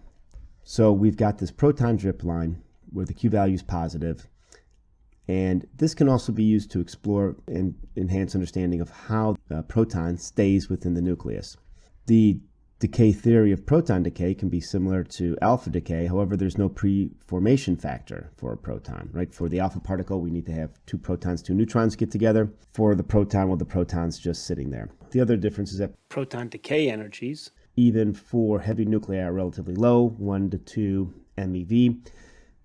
So we've got this proton drip line where the Q value is positive. And this can also be used to explore and enhance understanding of how a proton stays within the nucleus. The decay theory of proton decay can be similar to alpha decay. However, there's no pre-formation factor for a proton, right? For the alpha particle, we need to have two protons, two neutrons get together. For the proton, well, the proton's just sitting there. The other difference is that Proton decay energies, even for heavy nuclei, are relatively low, 1 to 2 MeV.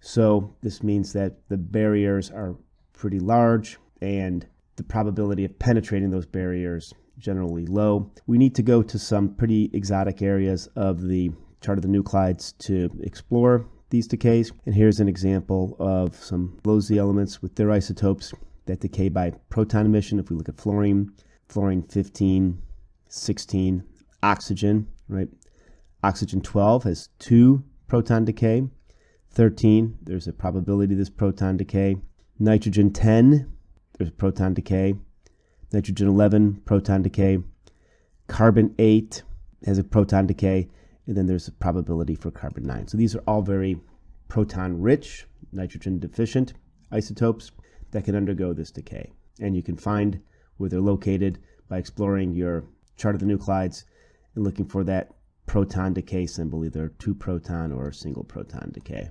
So this means that the barriers are pretty large and the probability of penetrating those barriers generally low. We need to go to some pretty exotic areas of the chart of the nuclides to explore these decays. And here's an example of some low Z elements with their isotopes that decay by proton emission. If we look at fluorine 15, 16, oxygen, right? Oxygen 12 has 2 proton decay. 13, there's a probability of this proton decay. Nitrogen 10, there's a proton decay. Nitrogen 11, proton decay. Carbon 8 has a proton decay. And then there's a probability for carbon 9. So these are all very proton-rich, nitrogen-deficient isotopes that can undergo this decay. And you can find where they're located by exploring your chart of the nuclides and looking for that proton decay symbol, either 2 proton or a single proton decay.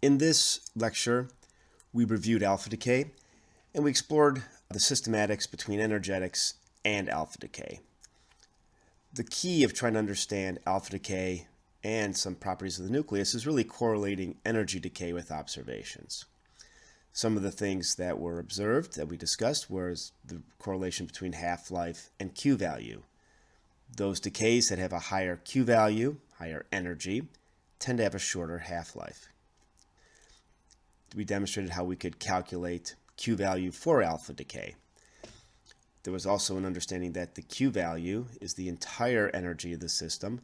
In this lecture, we reviewed alpha decay, and we explored the systematics between energetics and alpha decay. The key of trying to understand alpha decay and some properties of the nucleus is really correlating energy decay with observations. Some of the things that were observed that we discussed was the correlation between half-life and Q value. Those decays that have a higher Q value, higher energy, tend to have a shorter half-life. We demonstrated how we could calculate Q value for alpha decay. There was also an understanding that the Q value is the entire energy of the system,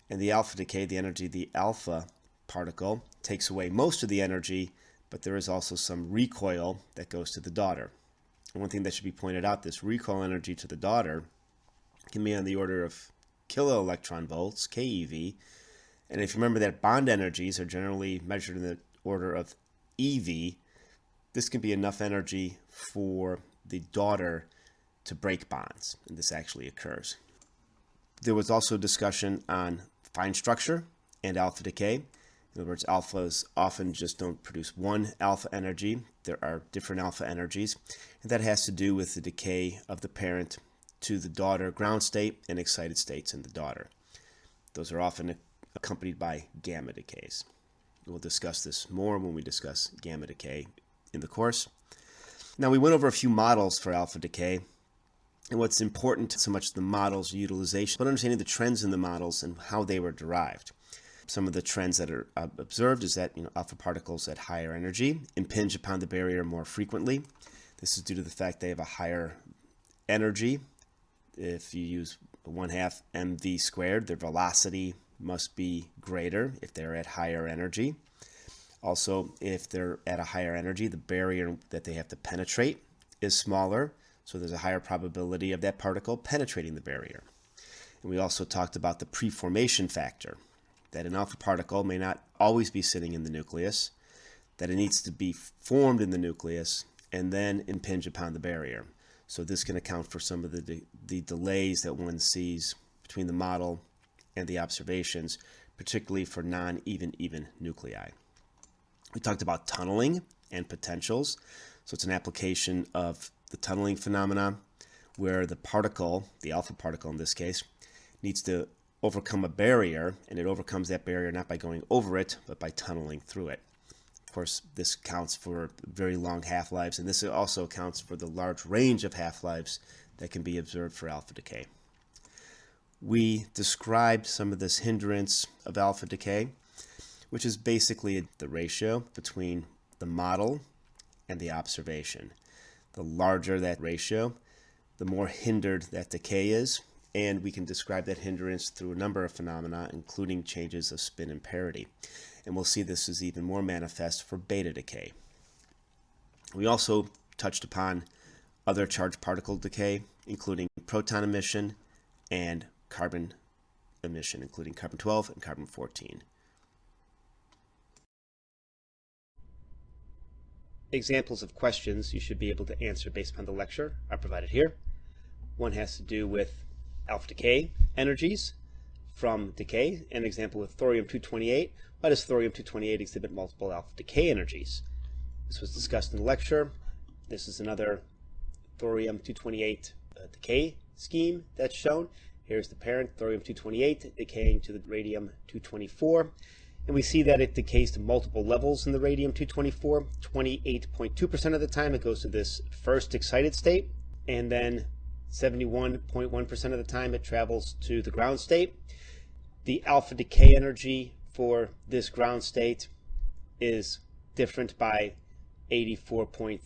and the alpha decay, the energy of the alpha particle, takes away most of the energy, but there is also some recoil that goes to the daughter. And one thing that should be pointed out, this recoil energy to the daughter can be on the order of kilo electron volts, keV, and if you remember that bond energies are generally measured in the order of EV, this can be enough energy for the daughter to break bonds, and this actually occurs. There was also discussion on fine structure and alpha decay. In other words, alphas often just don't produce one alpha energy. There are different alpha energies, and that has to do with the decay of the parent to the daughter ground state and excited states in the daughter. Those are often accompanied by gamma decays. We'll discuss this more when we discuss gamma decay in the course. Now, we went over a few models for alpha decay, and what's important, so much the models' utilization, but understanding the trends in the models and how they were derived. Some of the trends that are observed is that alpha particles at higher energy impinge upon the barrier more frequently. This is due to the fact they have a higher energy. If you use 1/2 mv squared, their velocity must be greater if they're at higher energy. Also, if they're at a higher energy, the barrier that they have to penetrate is smaller, so there's a higher probability of that particle penetrating the barrier. And we also talked about the preformation factor, that an alpha particle may not always be sitting in the nucleus, that it needs to be formed in the nucleus and then impinge upon the barrier. So this can account for some of the delays that one sees between the model and the observations, particularly for non-even nuclei. We talked about tunneling and potentials. So it's an application of the tunneling phenomena where the particle, the alpha particle in this case, needs to overcome a barrier, and it overcomes that barrier not by going over it, but by tunneling through it. Of course, this accounts for very long half-lives, and this also accounts for the large range of half-lives that can be observed for alpha decay. We described some of this hindrance of alpha decay, which is basically the ratio between the model and the observation. The larger that ratio, the more hindered that decay is, and we can describe that hindrance through a number of phenomena, including changes of spin and parity. And we'll see this is even more manifest for beta decay. We also touched upon other charged particle decay, including proton emission and carbon emission, including carbon-12 and carbon-14. Examples of questions you should be able to answer based upon the lecture are provided here. One has to do with alpha decay energies from decay. An example with thorium-228. Why does thorium-228 exhibit multiple alpha decay energies? This was discussed in the lecture. This is another thorium-228 decay scheme that's shown. Here's the parent, thorium-228, decaying to the radium-224. And we see that it decays to multiple levels in the radium-224. 28.2% of the time it goes to this first excited state, and then 71.1% of the time it travels to the ground state. The alpha decay energy for this ground state is different by 84.3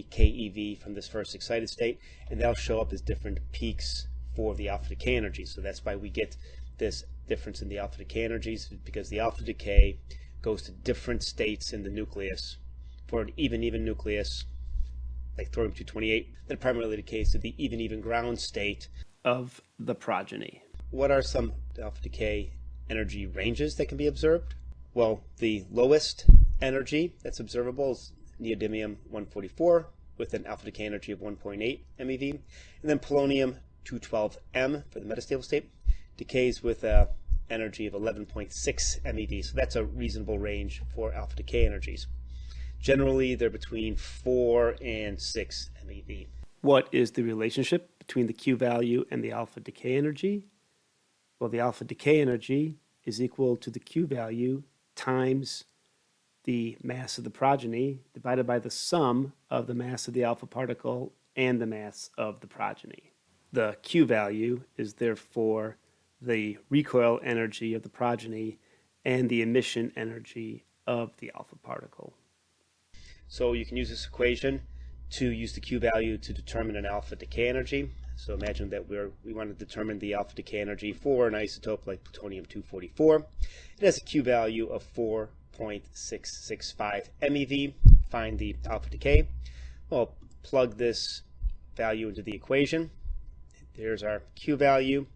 keV from this first excited state, and they'll show up as different peaks for the alpha decay energy. So that's why we get this difference in the alpha decay energies, because the alpha decay goes to different states in the nucleus. For an even nucleus, like thorium-228, that primarily decays to the even ground state of the progeny. What are some alpha decay energy ranges that can be observed? Well, the lowest energy that's observable is neodymium-144 with an alpha decay energy of 1.8 MeV, and then polonium-212M for the metastable state decays with an energy of 11.6 MeV. So that's a reasonable range for alpha decay energies. Generally, they're between 4 and 6 MeV. What is the relationship between the Q value and the alpha decay energy? Well, the alpha decay energy is equal to the Q value times the mass of the progeny divided by the sum of the mass of the alpha particle and the mass of the progeny. The Q value is therefore the recoil energy of the progeny and the emission energy of the alpha particle. So you can use this equation to use the Q value to determine an alpha decay energy. So imagine that we want to determine the alpha decay energy for an isotope like plutonium-244. It has a Q value of 4.665 MeV. Find the alpha decay. Well, plug this value into the equation. There's our Q value.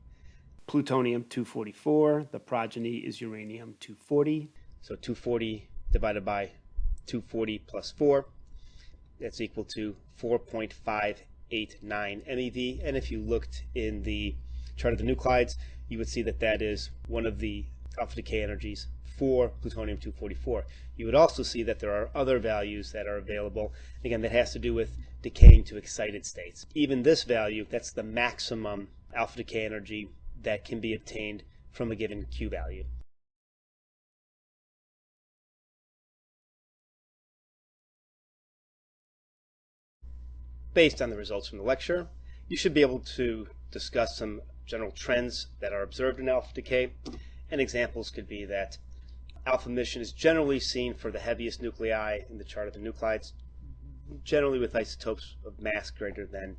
Plutonium-244, the progeny is uranium-240. So 240 divided by 240 plus 4, that's equal to 4.589 MeV. And if you looked in the chart of the nuclides, you would see that that is one of the alpha decay energies for plutonium-244. You would also see that there are other values that are available. Again, that has to do with decaying to excited states. Even this value, that's the maximum alpha decay energy that can be obtained from a given Q value. Based on the results from the lecture, you should be able to discuss some general trends that are observed in alpha decay, and examples could be that alpha emission is generally seen for the heaviest nuclei in the chart of the nuclides, generally with isotopes of mass greater than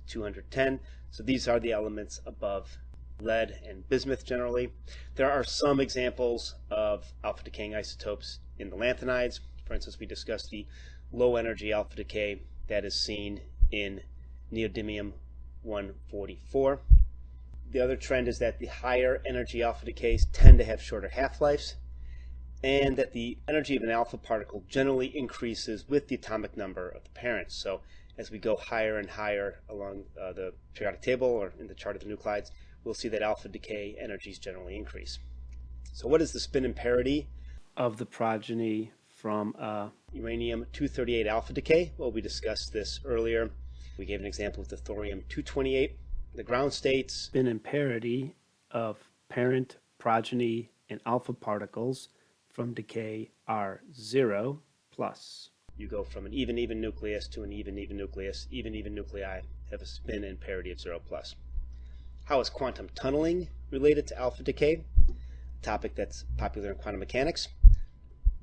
210. So these are the elements above lead and bismuth generally. There are some examples of alpha decaying isotopes in the lanthanides. For instance, we discussed the low energy alpha decay that is seen in neodymium-144. The other trend is that the higher energy alpha decays tend to have shorter half-lives, and that the energy of an alpha particle generally increases with the atomic number of the parents. So as we go higher and higher along the periodic table or in the chart of the nuclides, we'll see that alpha decay energies generally increase. So what is the spin imparity Of the progeny from uranium-238 alpha decay? Well, we discussed this earlier. We gave an example with the thorium-228. The ground states spin imparity of parent, progeny, and alpha particles from decay are 0 plus. You go from an even nucleus to an even nucleus. Even nuclei have a spin imparity of 0 plus. How is quantum tunneling related to alpha decay? A topic that's popular in quantum mechanics.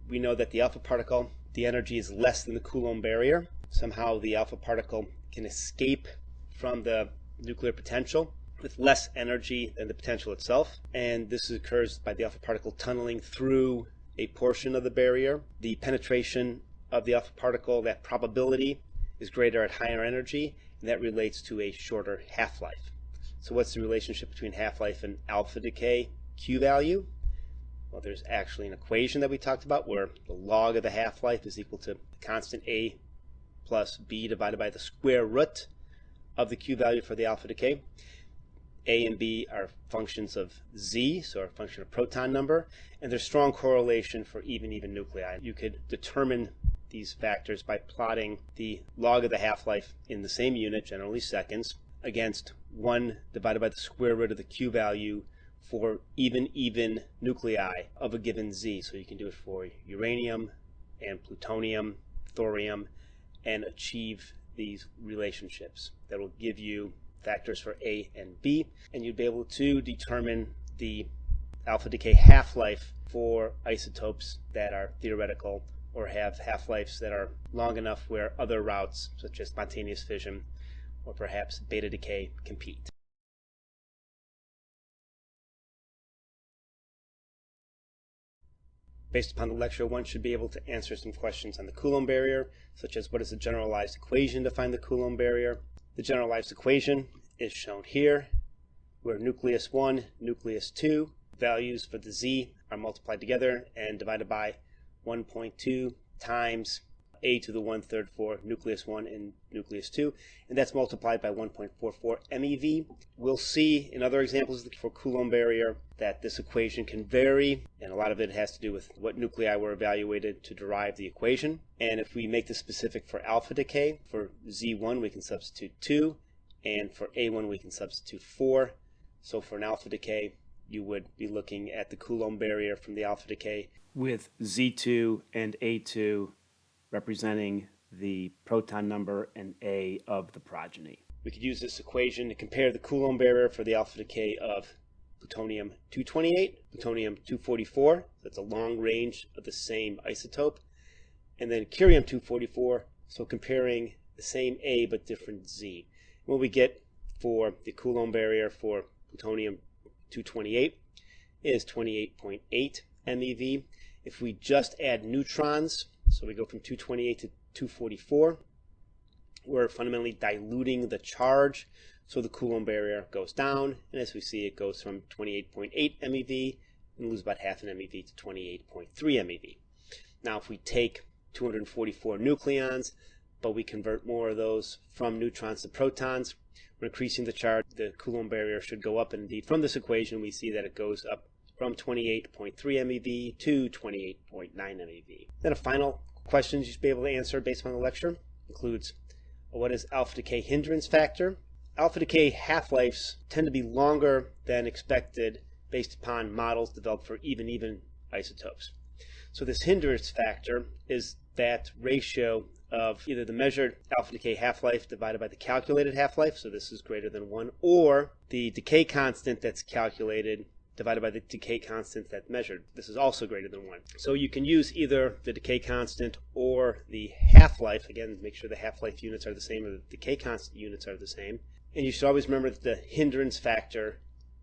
We know that the alpha particle, the energy is less than the Coulomb barrier. Somehow the alpha particle can escape from the nuclear potential with less energy than the potential itself. And this occurs by the alpha particle tunneling through a portion of the barrier. The penetration of the alpha particle, that probability, is greater at higher energy, and that relates to a shorter half-life. So what's the relationship between half-life and alpha decay Q value? Well, there's actually an equation that we talked about where the log of the half-life is equal to the constant A plus B divided by the square root of the Q value for the alpha decay. A and B are functions of Z, so are a function of proton number, and there's strong correlation for even nuclei. You could determine these factors by plotting the log of the half-life in the same unit, generally seconds, against 1 divided by the square root of the Q value for even nuclei of a given Z. So you can do it for uranium and plutonium, thorium, and achieve these relationships that will give you factors for A and B, and you'd be able to determine the alpha decay half-life for isotopes that are theoretical or have half-lives that are long enough where other routes, such as spontaneous fission or perhaps beta decay, compete. Based upon the lecture, one should be able to answer some questions on the Coulomb barrier, such as what is the generalized equation to find the Coulomb barrier? The generalized equation is shown here, where nucleus 1, nucleus 2, values for the Z are multiplied together and divided by 1.2 times A to the 1/3 for nucleus 1 and nucleus 2, and that's multiplied by 1.44 MeV. We'll see in other examples for Coulomb barrier that this equation can vary, and a lot of it has to do with what nuclei were evaluated to derive the equation. And if we make this specific for alpha decay, for Z1 we can substitute 2, and for A1 we can substitute 4. So for an alpha decay, you would be looking at the Coulomb barrier from the alpha decay with Z2 and A2 representing the proton number and A of the progeny. We could use this equation to compare the Coulomb barrier for the alpha decay of plutonium-228, plutonium-244, that's a long range of the same isotope, and then curium-244, so comparing the same A but different Z. What we get for the Coulomb barrier for plutonium-228 is 28.8 MeV. If we just add neutrons, so we go from 228 to 244, we're fundamentally diluting the charge, so the Coulomb barrier goes down, and as we see, it goes from 28.8 MeV and lose about half an MeV to 28.3 MeV. Now, if we take 244 nucleons, but we convert more of those from neutrons to protons, we're increasing the charge. The Coulomb barrier should go up, and indeed, from this equation, we see that it goes up from 28.3 MeV to 28.9 MeV. Then a final question you should be able to answer based on the lecture includes, what is alpha decay hindrance factor? Alpha decay half-lives tend to be longer than expected based upon models developed for even isotopes. So this hindrance factor is that ratio of either the measured alpha decay half-life divided by the calculated half-life, so this is greater than 1, or the decay constant that's calculated divided by the decay constant that's measured. This is also greater than 1. So you can use either the decay constant or the half-life. Again, make sure the half-life units are the same or the decay constant units are the same. And you should always remember that the hindrance factor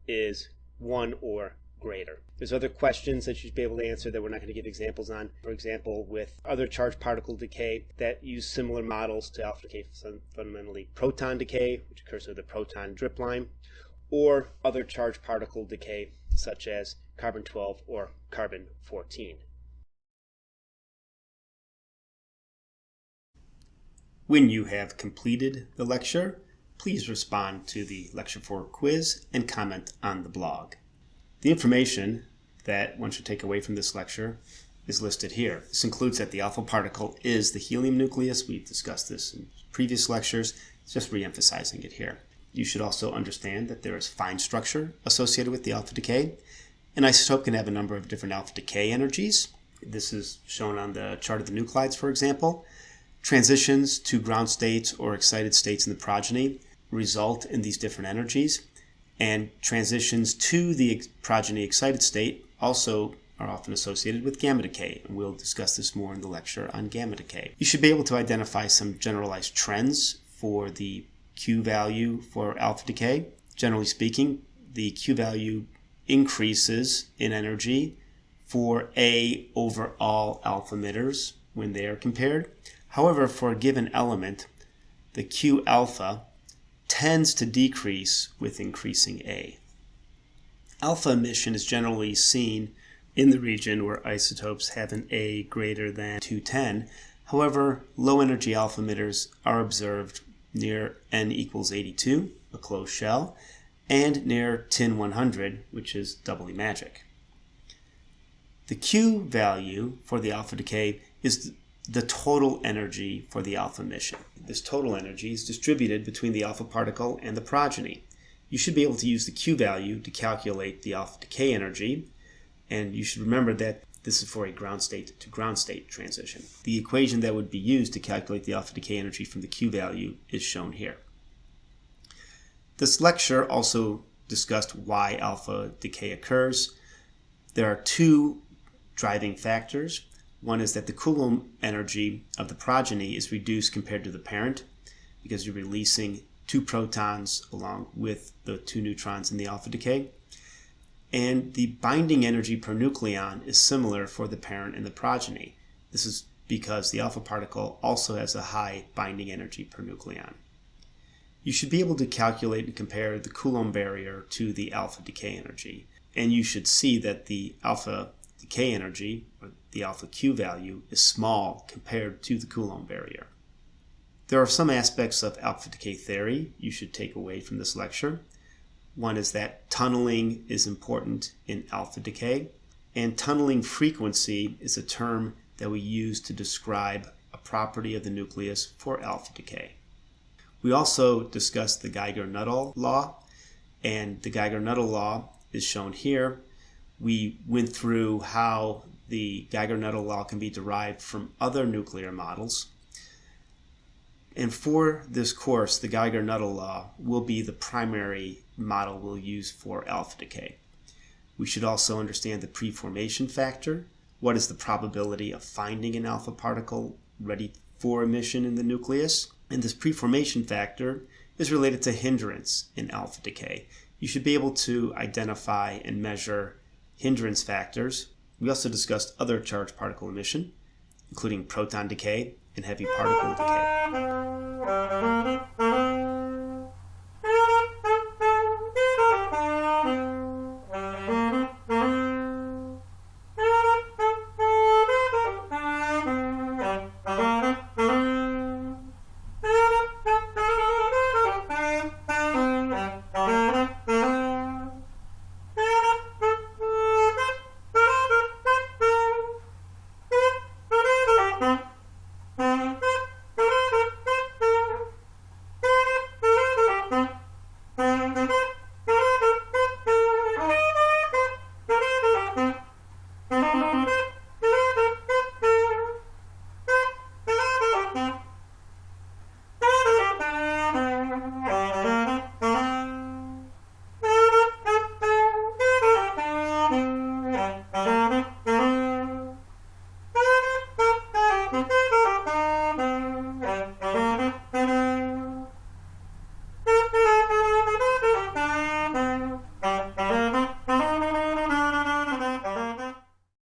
is 1 or greater. There's other questions that you should be able to answer that we're not going to give examples on. For example, with other charged particle decay that use similar models to alpha decay, fundamentally proton decay, which occurs with the proton drip line, or other charged particle decay such as carbon-12 or carbon-14. When you have completed the lecture, please respond to the Lecture 4 quiz and comment on the blog. The information that one should take away from this lecture is listed here. This includes that the alpha particle is the helium nucleus. We've discussed this in previous lectures, just re-emphasizing it here. You should also understand that there is fine structure associated with the alpha decay. An isotope can have a number of different alpha decay energies. This is shown on the chart of the nuclides, for example. Transitions to ground states or excited states in the progeny result in these different energies, and transitions to the progeny excited state also are often associated with gamma decay, and we'll discuss this more in the lecture on gamma decay. You should be able to identify some generalized trends for the Q value for alpha decay. Generally speaking, the Q value increases in energy for A over all alpha emitters when they are compared. However, for a given element, the Q alpha tends to decrease with increasing A. Alpha emission is generally seen in the region where isotopes have an A greater than 210. However, low energy alpha emitters are observed near N equals 82, a closed shell, and near tin 100, which is doubly magic. The Q value for the alpha decay is the total energy for the alpha emission. This total energy is distributed between the alpha particle and the progeny. You should be able to use the Q value to calculate the alpha decay energy, and you should remember that this is for a ground state to ground state transition. The equation that would be used to calculate the alpha decay energy from the Q value is shown here. This lecture also discussed why alpha decay occurs. There are two driving factors. One is that the Coulomb energy of the progeny is reduced compared to the parent because you're releasing 2 protons along with the 2 neutrons in the alpha decay. And the binding energy per nucleon is similar for the parent and the progeny. This is because the alpha particle also has a high binding energy per nucleon. You should be able to calculate and compare the Coulomb barrier to the alpha decay energy. And you should see that the alpha decay energy, or the alpha Q value, is small compared to the Coulomb barrier. There are some aspects of alpha decay theory you should take away from this lecture. One is that tunneling is important in alpha decay, and tunneling frequency is a term that we use to describe a property of the nucleus for alpha decay. We also discussed the Geiger Nuttall law, and the Geiger Nuttall law is shown here. We went through how the Geiger Nuttall law can be derived from other nuclear models. And for this course, the Geiger Nuttall law will be the primary model we'll use for alpha decay. We should also understand the preformation factor. What is the probability of finding an alpha particle ready for emission in the nucleus? And this preformation factor is related to hindrance in alpha decay. You should be able to identify and measure hindrance factors. We also discussed other charged particle emission, including proton decay and heavy particle decay.